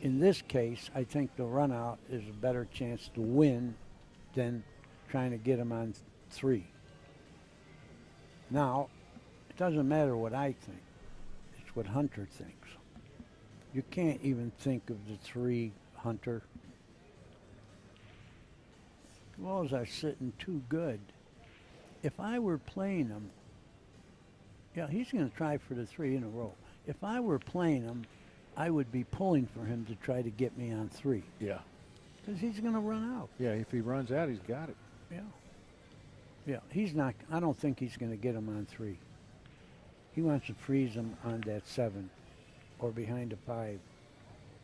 in this case, I think the run out is a better chance to win than trying to get him on 3. Now, it doesn't matter what I think. It's what Hunter thinks. You can't even think of the 3, Hunter. The balls are sitting too good. If I were playing him, yeah, he's going to try for the 3 in a row. If I were playing him, I would be pulling for him to try to get me on 3. Yeah. Because he's going to run out. Yeah, if he runs out, he's got it. Yeah. Yeah, he's not, I don't think he's going to get him on 3. He wants to freeze him on that 7 or behind a 5.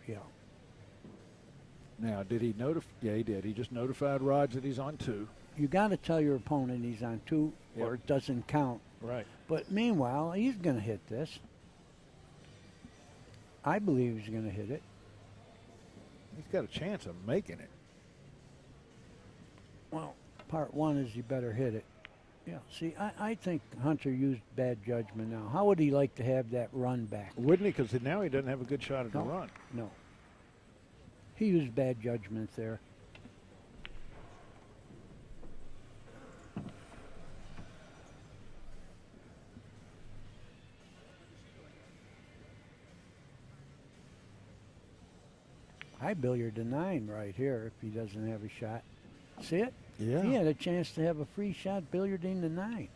Yeah. Now, did he notify? Yeah, he did. He just notified Raj that he's on 2. You got to tell your opponent he's on 2 Yep. or it doesn't count. Right. But meanwhile, he's going to hit this. I believe he's going to hit it. He's got a chance of making it. Well, part 1 is you better hit it. Yeah, see, I think Hunter used bad judgment now. How would he like to have that run back? Wouldn't he? Because now he doesn't have a good shot at the No. run. No. He used bad judgment there. I billiard a 9 right here if he doesn't have a shot. See it? Yeah. He had a chance to have a free shot billiarding the 9.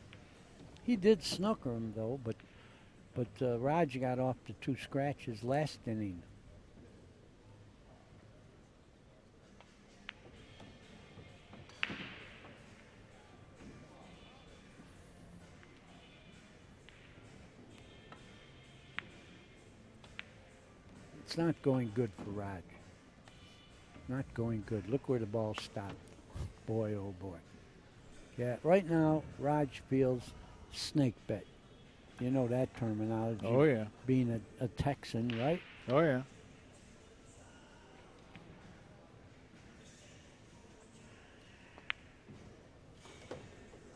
He did snooker him though, but Raj got off to 2 scratches last inning. It's not going good for Raj. Not going good. Look where the ball stopped. Boy, oh boy. Yeah, right now, Raj feels snake bit. You know that terminology. Oh, yeah. Being a Texan, right? Oh, yeah.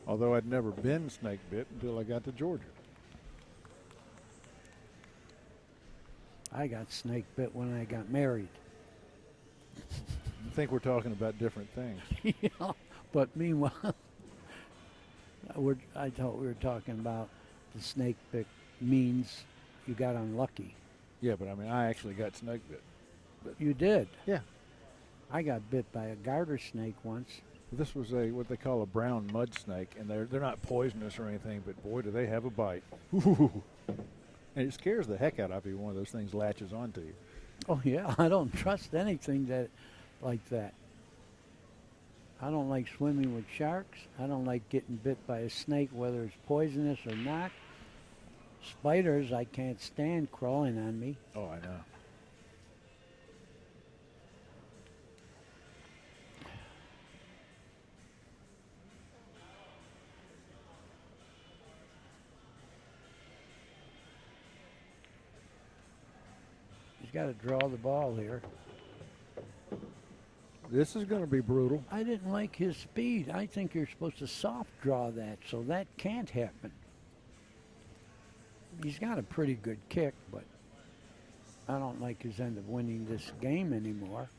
Although I'd never been snake bit until I got to Georgia. I got snake bit when I got married. I think we're talking about different things. Yeah, but meanwhile, I thought we were talking about the snake bit means you got unlucky. Yeah, but I mean, I actually got snake bit. You did? Yeah. I got bit by a garter snake once. This was what they call a brown mud snake, and they're not poisonous or anything, but boy, do they have a bite. Ooh. And it scares the heck out of you. One of those things latches onto you. Oh yeah, I don't trust anything like that. I don't like swimming with sharks. I don't like getting bit by a snake, whether it's poisonous or not. Spiders, I can't stand crawling on me. Oh, I know. He's got to draw the ball here. This is going to be brutal. I didn't like his speed. I think you're supposed to soft draw that, so that can't happen. He's got a pretty good kick, but I don't like his end of winning this game anymore.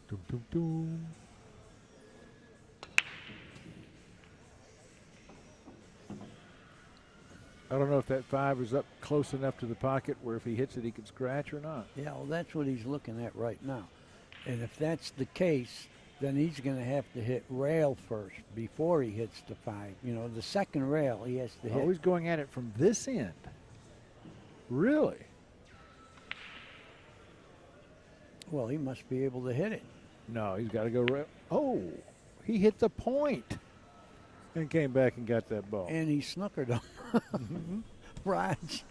Doom, doom, doom. I don't know if that 5 is up close enough to the pocket where if he hits it, he can scratch or not. Yeah, well, that's what he's looking at right now. And if that's the case, then he's going to have to hit rail first before he hits the 5. You know, the second rail he has to hit. Always going at it from this end. Really? Well, he must be able to hit it. No, he's got to go rail. Oh, he hit the point and came back and got that ball. And he snookered him. Raj,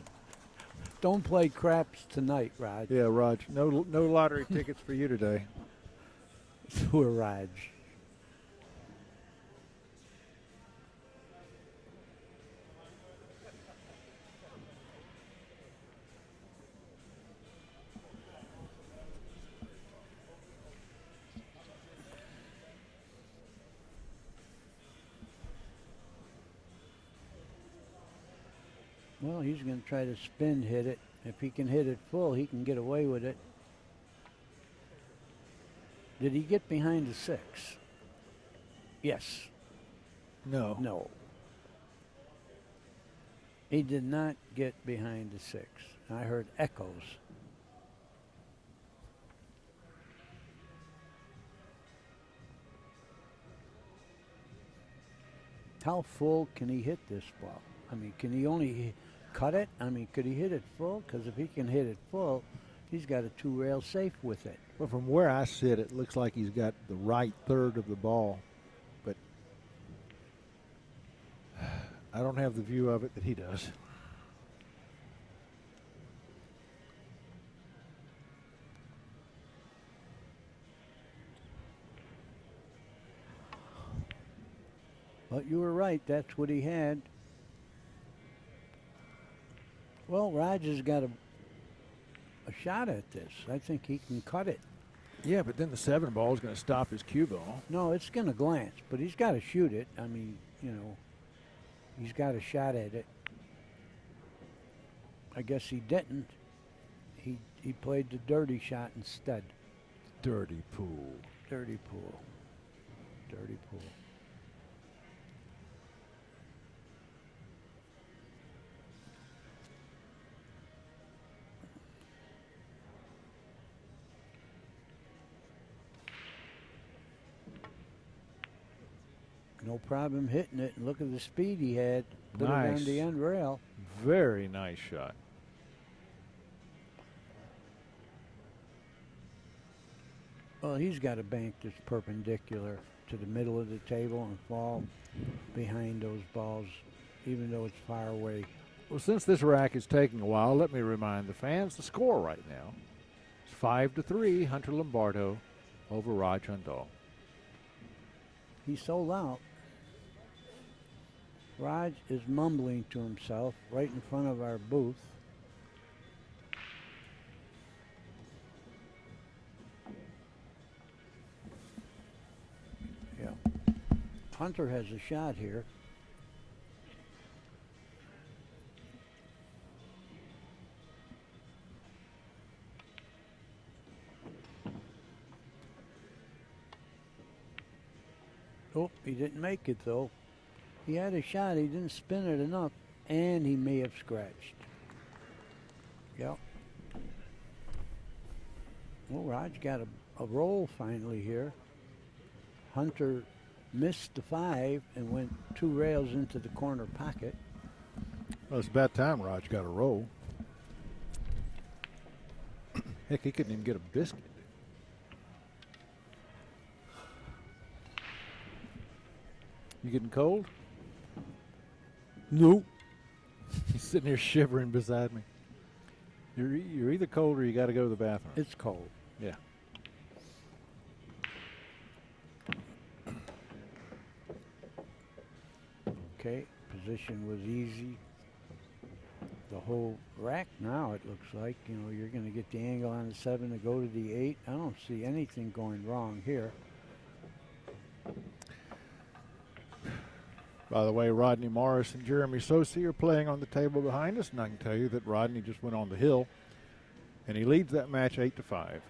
don't play craps tonight, Raj. Yeah, Raj. No lottery tickets for you today. Poor Raj. Well, he's going to try to spin hit it. If he can hit it full, he can get away with it. Did he get behind the 6? Yes. No. No. He did not get behind the 6. I heard echoes. How full can he hit this ball? I mean, can he only cut it? I mean, could he hit it full? Because if he can hit it full, he's got a 2-rail safe with it. Well, from where I sit, it looks like he's got the right third of the ball, but I don't have the view of it that he does. But you were right. That's what he had. Well, Raj has got a shot at this. I think he can cut it. Yeah, but then the 7 ball is going to stop his cue ball. No, it's going to glance, but he's got to shoot it. I mean, you know, he's got a shot at it. I guess he didn't. He played the dirty shot instead. Dirty pool. Dirty pool. Dirty pool. No problem hitting it. And look at the speed he had. Put it Nice. on the end rail. Very nice shot. Well, he's got a bank that's perpendicular to the middle of the table and fall behind those balls, even though it's far away. Well, since this rack is taking a while, let me remind the fans the score right now. It's 5-3, Hunter Lombardo over Raj Hundal. He sold out. Raj is mumbling to himself right in front of our booth. Yeah. Hunter has a shot here. Oh, he didn't make it though. He had a shot, he didn't spin it enough, and he may have scratched. Yep. Well, Raj got a roll finally here. Hunter missed the 5 and went 2 rails into the corner pocket. Well, it's about time Raj got a roll. Heck, he couldn't even get a biscuit. You getting cold? Nope. He's sitting here shivering beside me. You're either cold or you got to go to the bathroom. It's cold. Yeah. Okay, position was easy. The whole rack now, it looks like, you know, you're going to get the angle on the 7 to go to the 8. I don't see anything going wrong here. By the way, Rodney Morris and Jeremy Sosi are playing on the table behind us, and I can tell you that Rodney just went on the hill, and he leads that match 8-5.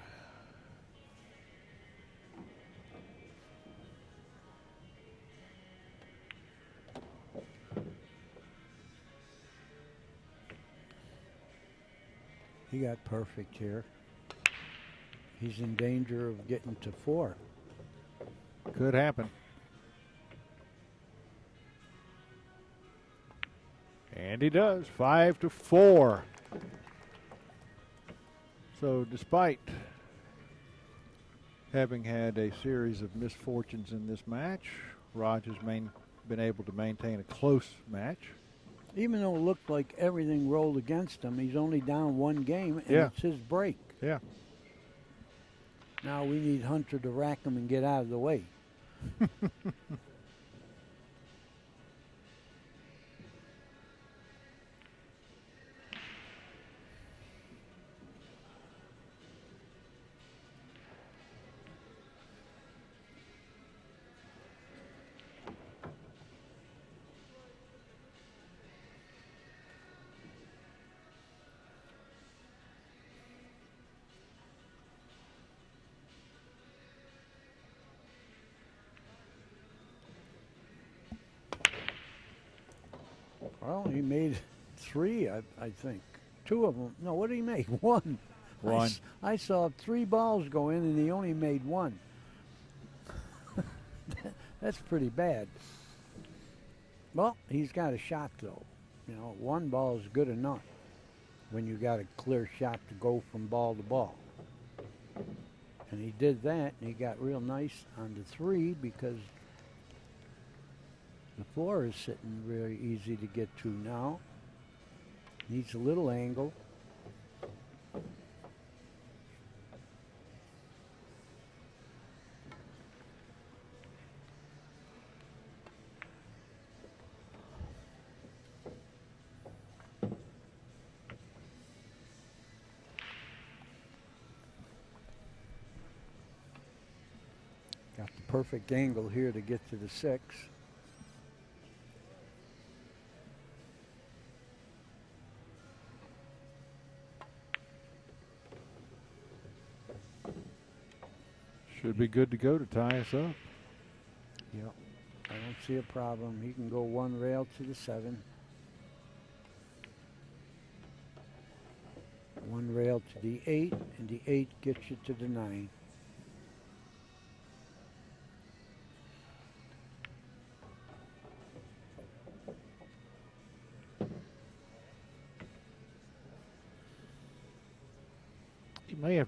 He got perfect here. He's in danger of getting to 4. Could happen. And he does, 5-4. So despite having had a series of misfortunes in this match, Raj has been able to maintain a close match. Even though it looked like everything rolled against him, he's only down 1 game, and Yeah. it's his break. Yeah. Now we need Hunter to rack him and get out of the way. Well, he made 3, I think. 2 of them. No, what did he make? 1. One. I saw 3 balls go in, and he only made 1. That's pretty bad. Well, he's got a shot, though. You know, 1 ball is good enough when you got a clear shot to go from ball to ball. And he did that, and he got real nice on the 3 because the 4 is sitting very easy to get to now. Needs a little angle. Got the perfect angle here to get to the 6. Should be good to go to tie us up. Yep. I don't see a problem. He can go 1 rail to the 7. 1 rail to the 8, and the 8 gets you to the 9.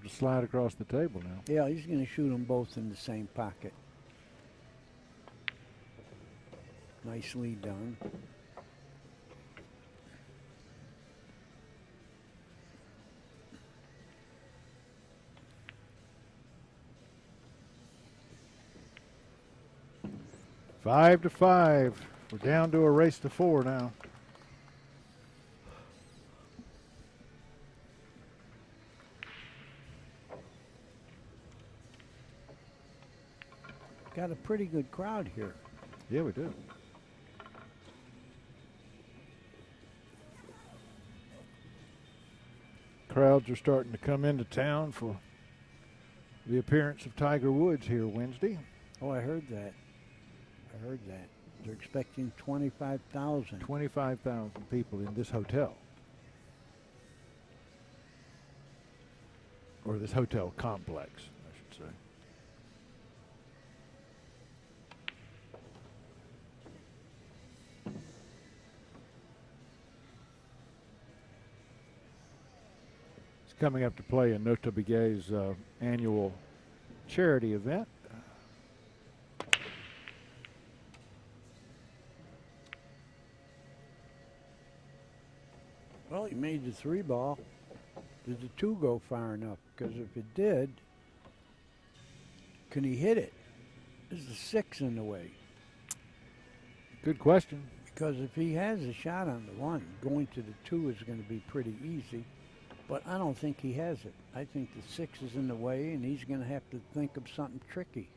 to slide across the table now. Yeah, he's going to shoot them both in the same pocket. Nicely done. Five to five. We're down to a race to 4 now. Got a pretty good crowd here. Yeah, we do. Crowds are starting to come into town for the appearance of Tiger Woods here Wednesday. Oh, I heard that. I heard that. They're expecting 25,000. 25,000 people in this hotel. Or this hotel complex, I should say. It's coming up to play in Notre Dame's annual charity event. Well, he made the 3 ball. Did the 2 go far enough? Because if it did, can he hit it? Is the 6 in the way? Good question. Because if he has a shot on the 1, going to the 2 is going to be pretty easy. But I don't think he has it. I think the 6 is in the way, and he's going to have to think of something tricky.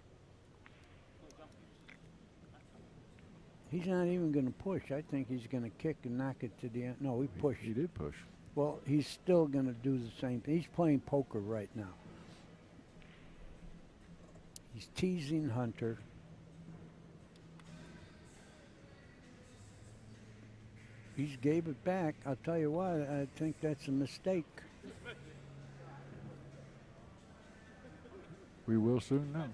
He's not even going to push. I think he's going to kick and knock it to the end. No, he pushed. He did push. Well, he's still going to do the same thing. He's playing poker right now. He's teasing Hunter. He's gave it back. I'll tell you what, I think that's a mistake. We will soon know.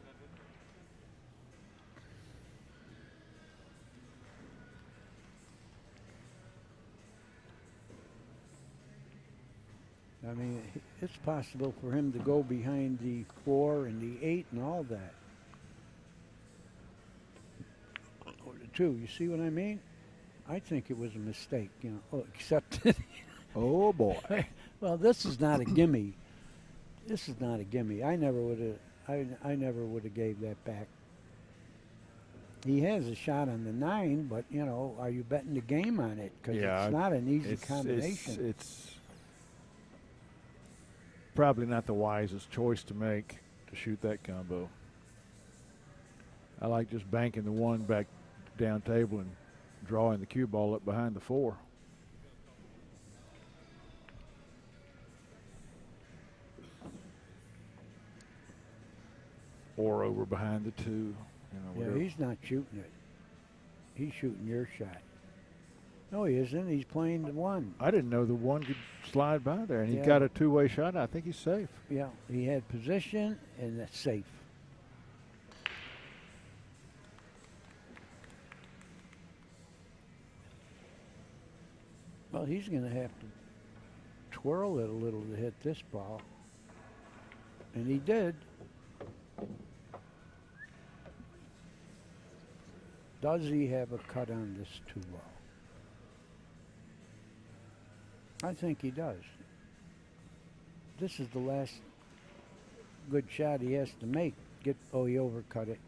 I mean, it's possible for him to go behind the 4 and the 8 and all that. Or the 2, you see what I mean? I think it was a mistake, you know. Oh, except, Oh boy. well, this is not a gimme. This is not a gimme. I never would have. I never would have gave that back. He has a shot on the 9, but you know, are you betting the game on it? Because Yeah, it's not an easy combination. It's probably not the wisest choice to make to shoot that combo. I like just banking the 1 back down table and drawing the cue ball up behind the 4. Or over behind the 2. You know, Yeah, whatever. he's not shooting it. He's shooting your shot. No, he isn't. He's playing the 1. I didn't know the 1 could slide by there, and he Yeah. got a 2-way shot. I think he's safe. Yeah, he had position and that's safe. Well, he's going to have to twirl it a little to hit this ball. And he did. Does he have a cut on this 2 ball? I think he does. This is the last good shot he has to make. Oh, he overcut it.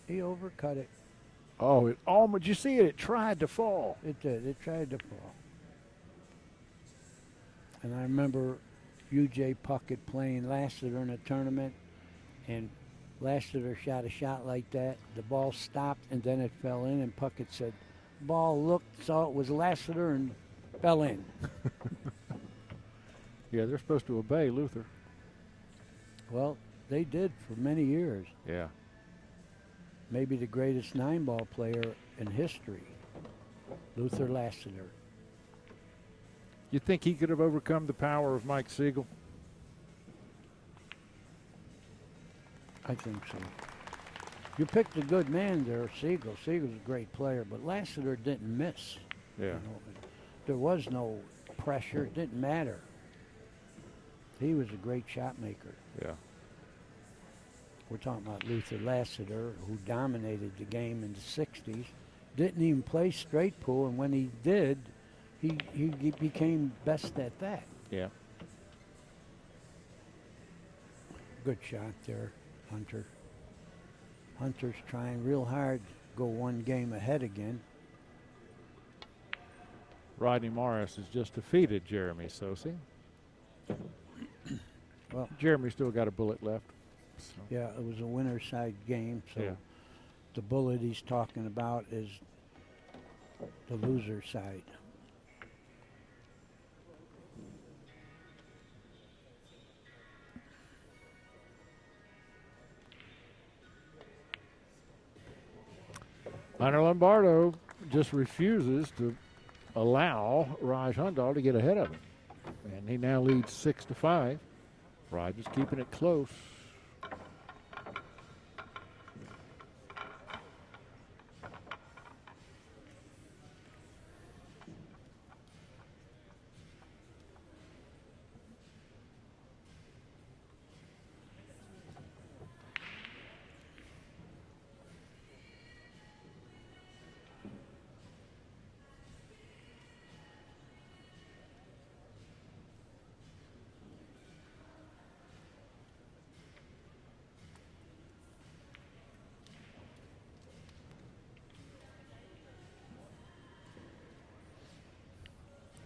He overcut it. Oh, it almost, did you see it? It tried to fall. It did. It tried to fall. And I remember U.J. Puckett playing Lassiter in a tournament, and Lassiter shot a shot like that. The ball stopped, and then it fell in, and Puckett said, ball looked, saw it was Lassiter, and fell in. Yeah, they're supposed to obey Luther. Well, they did for many years. Yeah. Maybe the greatest 9-ball player in history, Luther Lassiter. You think he could have overcome the power of Mike Siegel? I think so. You picked a good man there, Siegel. Siegel's a great player, but Lassiter didn't miss. Yeah. You know, there was no pressure. It didn't matter. He was a great shot maker. Yeah. We're talking about Luther Lassiter, who dominated the game in the 60s. Didn't even play straight pool, and when he did, he became best at that. Yeah. Good shot there, Hunter. Hunter's trying real hard to go one game ahead again. Rodney Morris has just defeated Jeremy Sosi. Well, Jeremy's still got a bullet left. So. yeah, it was a winner side game, so Yeah. the bullet he's talking about is the loser side. Hunter Lombardo just refuses to allow Raj Hundal to get ahead of him. And he now leads 6-5. Raj is keeping it close.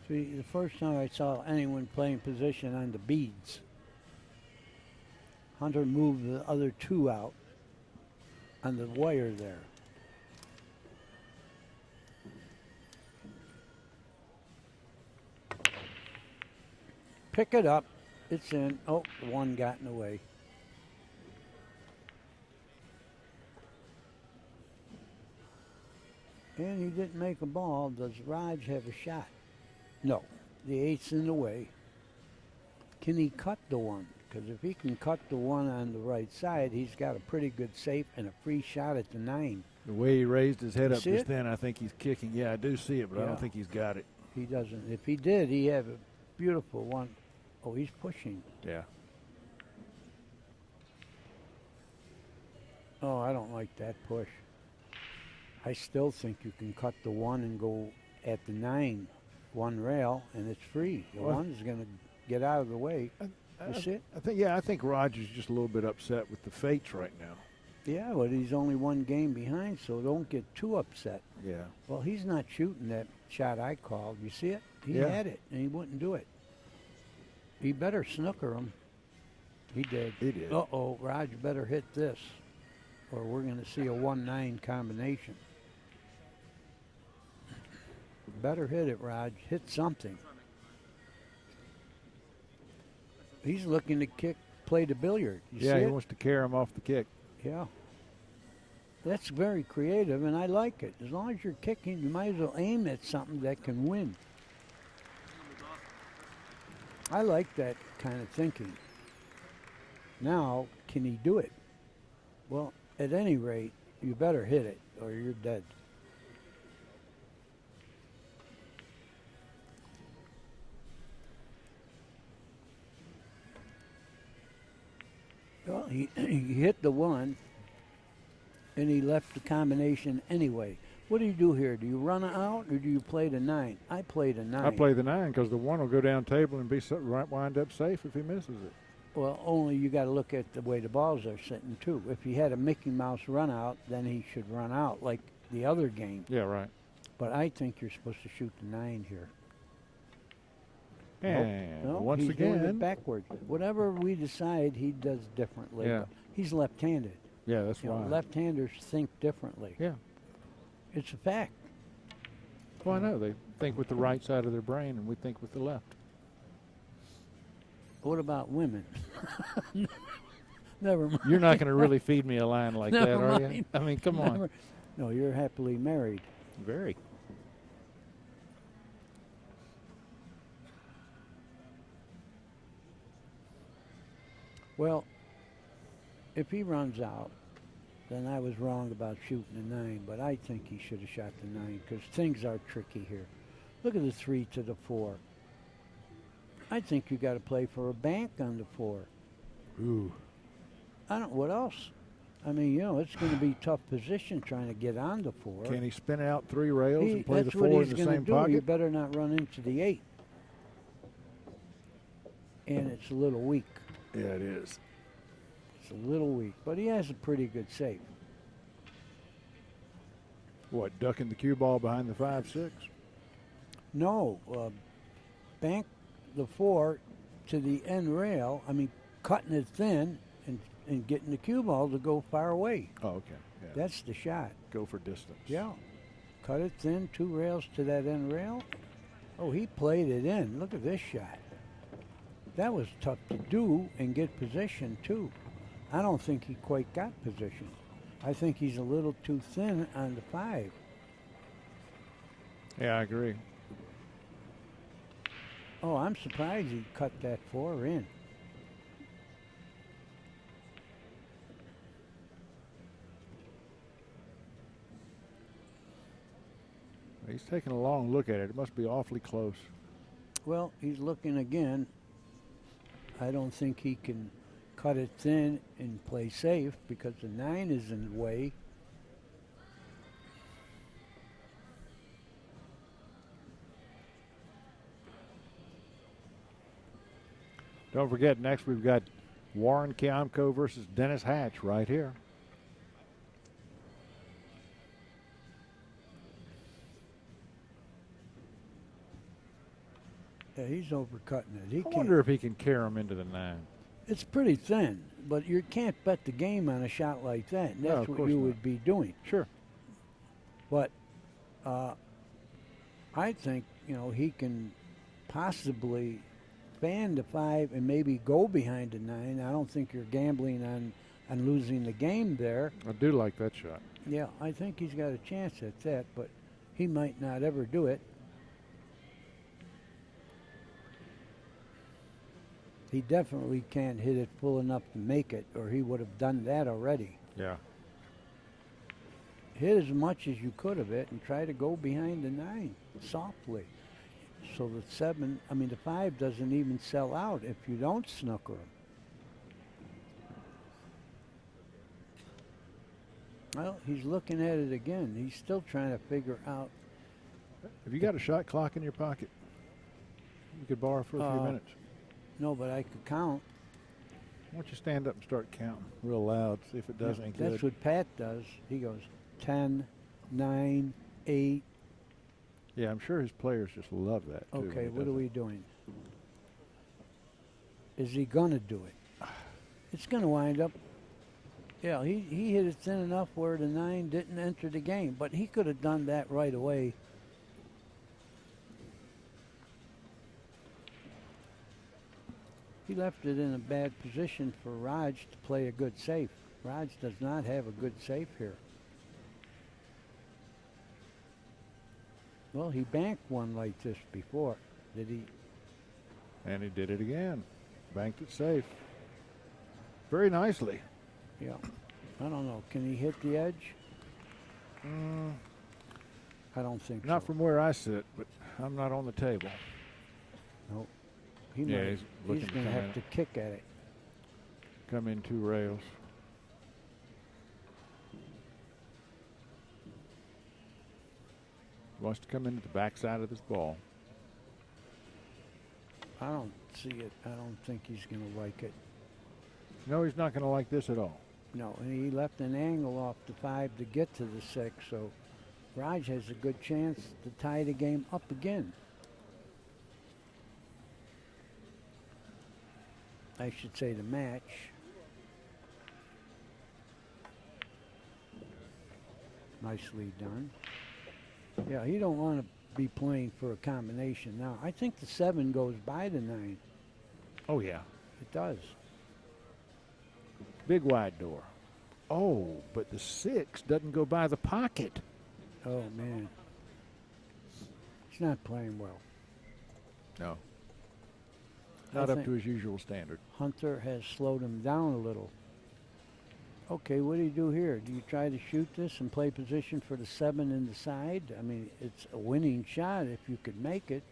See, the first time I saw anyone playing position on the beads, Hunter moved the other two out on the wire there. Pick it up. It's in. Oh, one got in the way. And he didn't make a ball. Does Raj have a shot? No. The eight's in the way. Can he cut the one? Because if he can cut the one on the right side, he's got a pretty good safe and a free shot at the 9. The way he raised his head You up see just it? then, I think he's kicking. Yeah, I do see it, but I Yeah. don't think he's got it. He doesn't. If he did, he'd have a beautiful one. Oh, he's pushing. Yeah. Oh, I don't like that push. I still think you can cut the one and go at the 9, one rail, and it's free. The Well, one's going to get out of the way. You see it? I think Roger's just a little bit upset with the fates right now. Yeah, but he's only one game behind, so don't get too upset. Yeah. Well, he's not shooting that shot I called. You see it? He Yeah. had it, and he wouldn't do it. He better snooker him. He did. He did. Uh-oh, Raj better hit this, or we're going to see a 1-9 combination. Better hit it, Raj. Hit something. He's looking to play the billiard. You Yeah, see he it? wants to carry him off the kick. Yeah. That's very creative, and I like it. As long as you're kicking, you might as well aim at something that can win. I like that kind of thinking. Now, can he do it? Well, at any rate, you better hit it, or you're dead. Well, he hit the one, and he left the combination anyway. What do you do here? Do you run out, or do you play the 9? I play the 9. I play the 9 because the 1 will go down table and wind up safe if he misses it. Well, only you got to look at the way the balls are sitting, too. If he had a Mickey Mouse run out, then he should run out like the other game. Yeah, right. But I think you're supposed to shoot the 9 here. And No, once he's doing it again, backwards. Whatever we decide, he does differently. Yeah. But he's left-handed. yeah, that's You know, why. left-handers think differently. Yeah. It's a fact. Well, I know they think with the right side of their brain, and we think with the left. What about women? Never mind. You're not going to really feed me a line like that, Never are you? mind. I mean, come on. Never- No, you're happily married. Very. Well, if he runs out, then I was wrong about shooting the 9, but I think he should have shot the 9 because things are tricky here. Look at the 3 to the 4. I think you got to play for a bank on the 4. Ooh. I don't. What else? I mean, it's going to be tough position trying to get on the 4. Can he spin out 3 rails and play the That's 4 what in he's the going to same do. pocket? You better not run into the 8. And it's a little weak. Yeah, it is. It's a little weak, but he has a pretty good save. What, ducking the cue ball behind the 5-6? No, bank the 4 to the end rail. I mean, cutting it thin and getting the cue ball to go far away. Oh, okay. Yeah. That's the shot. Go for distance. Yeah. Cut it thin, 2 rails to that end rail. Oh, he played it in. Look at this shot. That was tough to do and get position, too. I don't think he quite got position. I think he's a little too thin on the 5. Yeah, I agree. Oh, I'm surprised he cut that 4 in. He's taking a long look at it. It must be awfully close. Well, he's looking again. I don't think he can cut it thin and play safe because the 9 is in the way. Don't forget, next we've got Warren Kiamko versus Dennis Hatch right here. Yeah, he's overcutting it. I wonder if he can carry him into the 9. It's pretty thin, but you can't bet the game on a shot like that. And No, that's of what course you not. would be doing. Sure. But I think, he can possibly fan the 5 and maybe go behind the 9. I don't think you're gambling on losing the game there. I do like that shot. Yeah, I think he's got a chance at that, but he might not ever do it. He definitely can't hit it full enough to make it, or he would have done that already. Yeah. Hit as much as you could of it and try to go behind the 9 softly. So the 5 doesn't even sell out if you don't snooker him. Well, he's looking at it again. He's still trying to figure out. Have you got a shot clock in your pocket? You could borrow for a few minutes. No, but I could count. Why don't you stand up and start counting real loud, see if it does any good. That's what Pat does. He goes 10, 9, 8. Yeah, I'm sure his players just love that, too. Okay, what are we doing? Is he going to do it? It's going to wind up. Yeah, he hit it thin enough where the 9 didn't enter the game, but he could have done that right away. He left it in a bad position for Raj to play a good safe. Raj does not have a good safe here. Well, he banked one like this before, did he? And he did it again. Banked it safe. Very nicely. Yeah. I don't know. Can he hit the edge? I don't think Not so. from where I sit, but I'm not on the table. Nope. He Yeah, might. he's looking He's to going to come have in. to kick at it. Come in 2 rails. Wants to come into the backside of this ball. I don't see it. I don't think he's going to like it. No, he's not going to like this at all. No, and he left an angle off the 5 to get to the 6, so Raj has a good chance to tie the game up again. I should say the match. Nicely done. Yeah, he don't want to be playing for a combination now. I think the 7 goes by the 9. Oh, yeah. It does. Big wide door. Oh, but the 6 doesn't go by the pocket. Oh, man. He's not playing well. No. Not up to his usual standard. Hunter has slowed him down a little. Okay, what do you do here? Do you try to shoot this and play position for the 7 in the side? I mean, it's a winning shot if you could make it.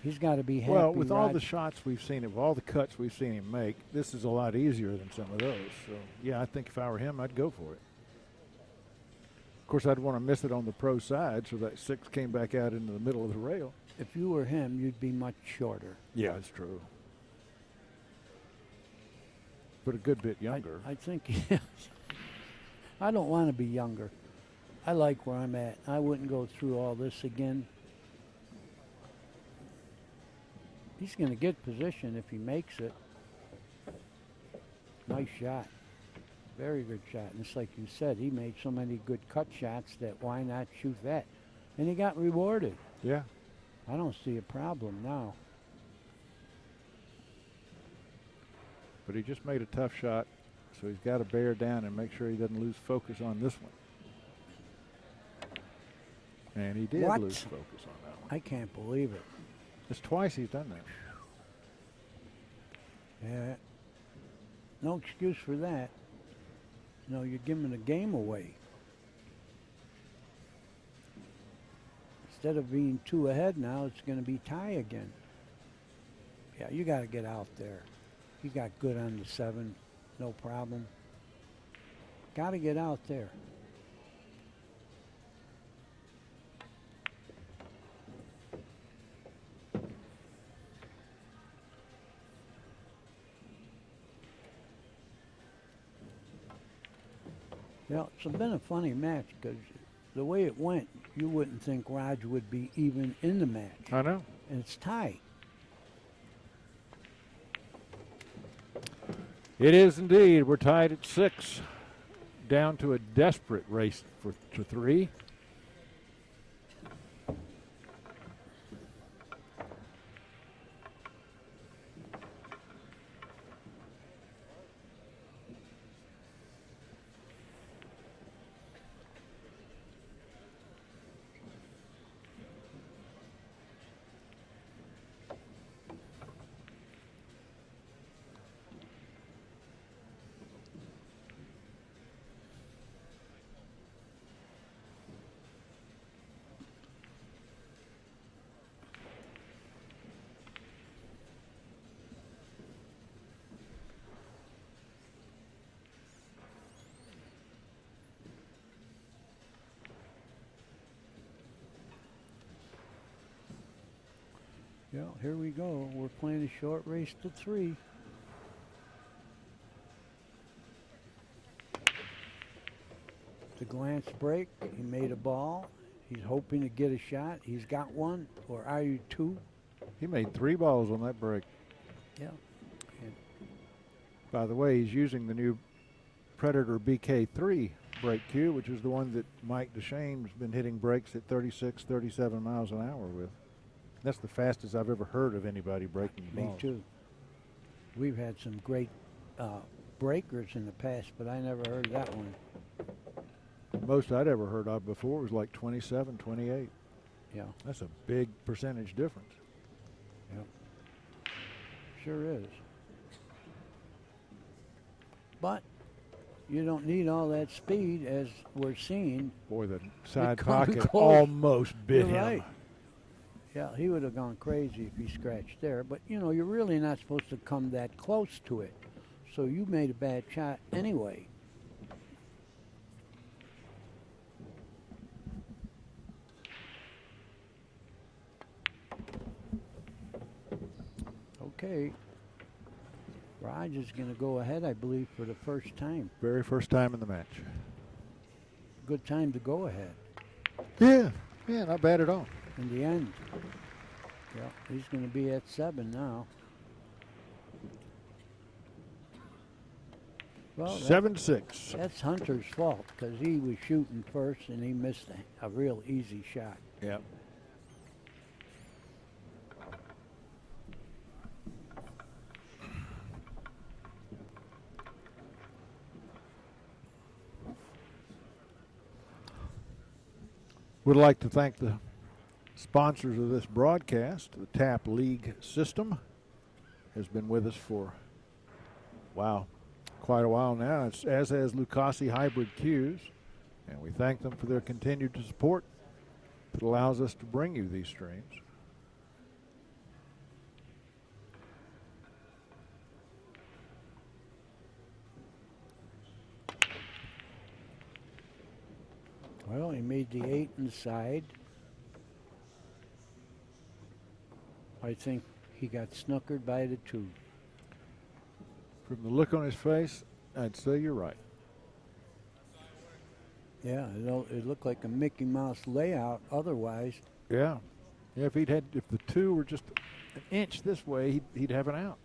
He's got to be happy. Well, with all Raj. the shots we've seen him, all the cuts we've seen him make, this is a lot easier than some of those. So, yeah, I think if I were him, I'd go for it. Of course, I'd want to miss it on the pro side so that 6 came back out into the middle of the rail. If you were him, you'd be much shorter. Yeah, that's true. But a good bit younger. I think, I don't want to be younger. I like where I'm at. I wouldn't go through all this again. He's going to get position if he makes it. Nice shot. Very good shot. And it's like you said, he made so many good cut shots that why not shoot that? And he got rewarded. Yeah. I don't see a problem now. But he just made a tough shot, so he's got to bear down and make sure he doesn't lose focus on this one. And he did What? lose focus on that one. I can't believe it. It's twice he's done that. Yeah. No excuse for that. No, you're giving the game away. Instead of being 2 ahead now, it's going to be tie again. Yeah, you got to get out there. He got good on the 7, no problem. Got to get out there. Yeah, it's been a funny match because the way it went, you wouldn't think Raj would be even in the match. I know. And it's tight. It is indeed. We're tied at 6, down to a desperate race to 3. Yeah, here we go. We're playing a short race to 3. The glance break. He made a ball. He's hoping to get a shot. He's got one. Or are you 2? He made 3 balls on that break. Yeah. By the way, he's using the new Predator BK3 brake cue, which is the one that Mike DeShame's been hitting brakes at 36, 37 miles an hour with. That's the fastest I've ever heard of anybody breaking Me balls. too. We've had some great breakers in the past, but I never heard that one. Most I'd ever heard of before was like 27, 28. Yeah, That's a big percentage difference. sure is. But you don't need all that speed, as we're seeing. Boy, the side come pocket close. almost bit You're him. right. Yeah, he would have gone crazy if he scratched there. But, you know, you're really not supposed to come that close to it. So you made a bad shot anyway. Okay. Raj is going to go ahead, I believe, for the first time. Very first time in the match. Good time to go ahead Yeah, not bad at all. in the end. Yeah, he's going to be at 7 now. Well, 7-6. that's Hunter's fault because he was shooting first and he missed a real easy shot. Yep. Would like to thank the sponsors of this broadcast. The TAP League system has been with us for, wow, quite a while now, as has Lucasi Hybrid Cues, and we thank them for their continued support that allows us to bring you these streams. Well, he made the 8 inside. I think he got snookered by the 2. From the look on his face, I'd say you're right. Yeah, it looked like a Mickey Mouse layout otherwise. Yeah. Yeah, if the 2 were just an inch this way, he'd have an out.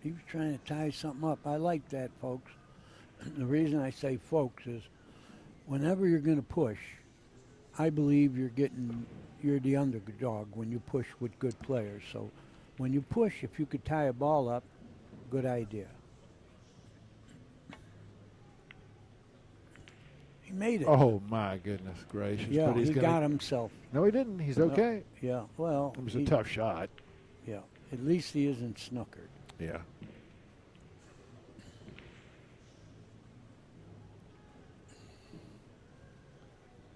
He was trying to tie something up. I like that, folks. The reason I say folks is whenever you're going to push, I believe you're the underdog when you push with good players. So when you push, if you could tie a ball up, good idea. He made it. Oh, my goodness gracious. Yeah, but he got himself. No, he didn't. He's okay. Yeah, well. It was a tough shot. Yeah, at least he isn't snookered. Yeah.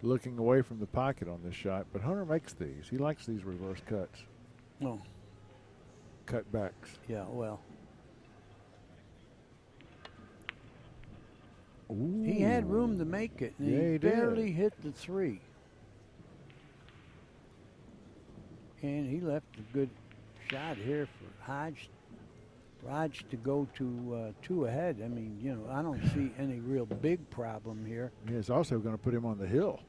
Looking away from the pocket on this shot, but Hunter makes these. He likes these reverse cuts. Oh. Cutbacks. Yeah, well. Ooh. He had room to make it, and Yeah, he he barely did. hit the 3. And he left a good shot here for Raj to go to 2 ahead. I mean, you know, I don't see any real big problem here. He's also going to put him on the hill.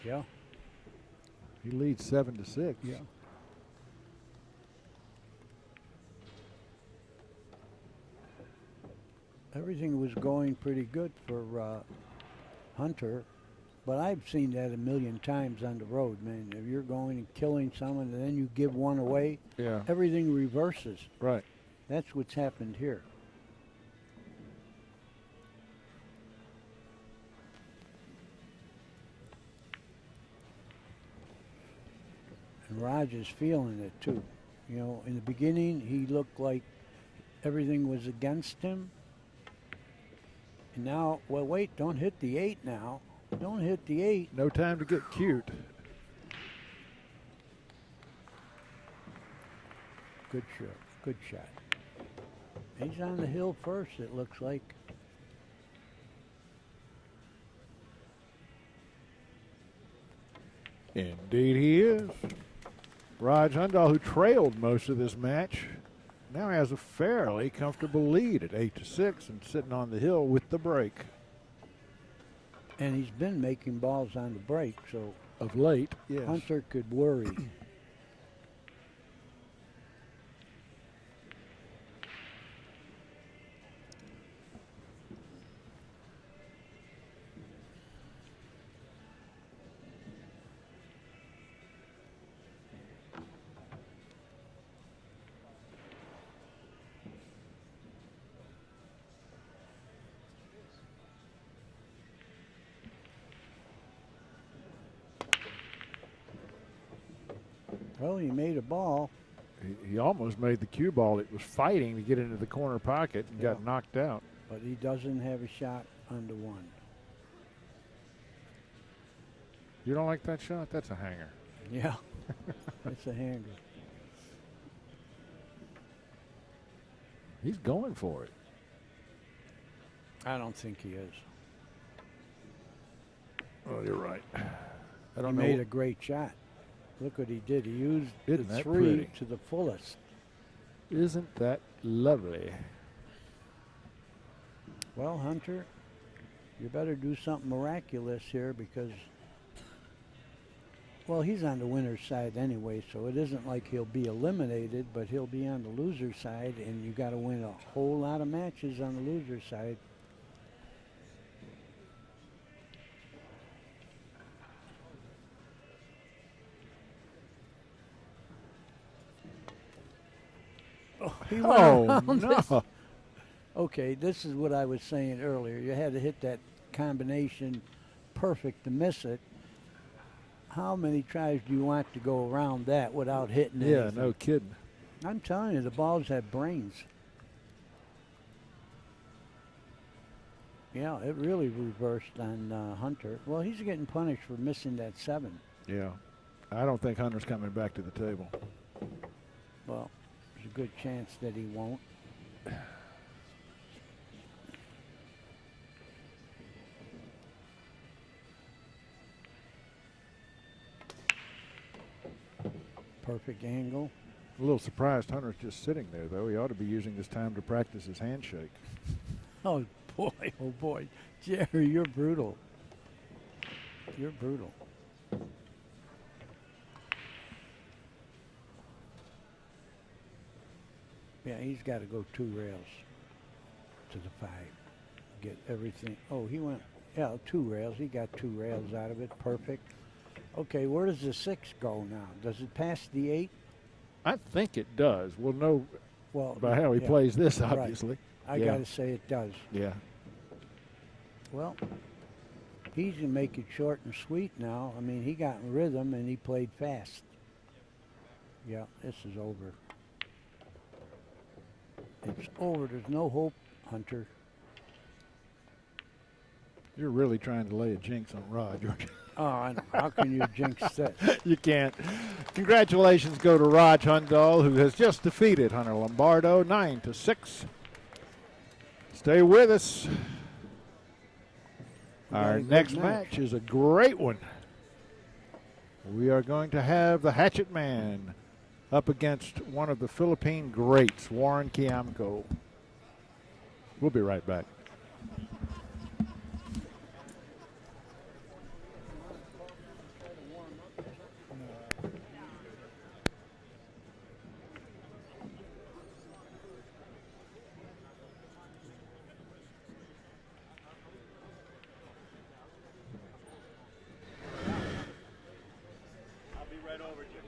Yeah. He leads 7-6. Yeah. Everything was going pretty good for Hunter, but I've seen that a million times on the road, man. If you're going and killing someone and then you give one away, Yeah. everything reverses. Right. That's what's happened here. And Raj is feeling it too. You know, in the beginning, he looked like everything was against him. And now, well, wait, don't hit the 8 now. Don't hit the 8. No time to get cute. Good shot. Good shot. He's on the hill first, it looks like. Indeed he is. Raj Hundal, who trailed most of this match, now has a fairly comfortable lead at 8-6 and sitting on the hill with the break. And he's been making balls on the break, so Of late, yes. Hunter could worry. Well, he made a ball. He almost made the cue ball. It was fighting to get into the corner pocket and got knocked out. But he doesn't have a shot under 1. You don't like that shot? That's a hanger. Yeah, that's a hanger. He's going for it. I don't think he is. Oh, you're right. I He don't know. made a great shot. Look what he did. He used Isn't the that 3 pretty? to the fullest. Isn't that lovely? Well, Hunter, you better do something miraculous here because, well, he's on the winner's side anyway, so it isn't like he'll be eliminated, but he'll be on the loser's side, and you got to win a whole lot of matches on the loser's side. He went around this. no. Okay, this is what I was saying earlier. You had to hit that combination perfect to miss it. How many tries do you want to go around that without hitting Yeah, anything? no kidding. I'm telling you, the balls have brains. Yeah, it really reversed on Hunter. Well, he's getting punished for missing that 7. Yeah. I don't think Hunter's coming back to the table. Well, there's a good chance that he won't. Perfect angle. A little surprised Hunter's just sitting there, though. He ought to be using this time to practice his handshake. Oh boy. Jerry, you're brutal. You're brutal. Yeah, he's got to go 2 rails to the 5. Get everything. Oh, he went, 2 rails. He got 2 rails out of it. Perfect. Okay, where does the 6 go now? Does it pass the 8? I think it does. We'll know by how he yeah, plays this, obviously. Right. I Yeah. got to say it does. Yeah. Well, he's going to make it short and sweet now. I mean, he got in rhythm and he played fast. Yeah, this is over. It's over. There's no hope, Hunter. You're really trying to lay a jinx on Raj, aren't you? Oh, I know. How can you jinx that? You can't. Congratulations go to Raj Hundal, who has just defeated Hunter Lombardo 9-6. Stay with us. Our next match is a great one. We are going to have the Hatchet Man up against one of the Philippine greats, Warren Kiamco. We'll be right back. I'll be right over, Jim.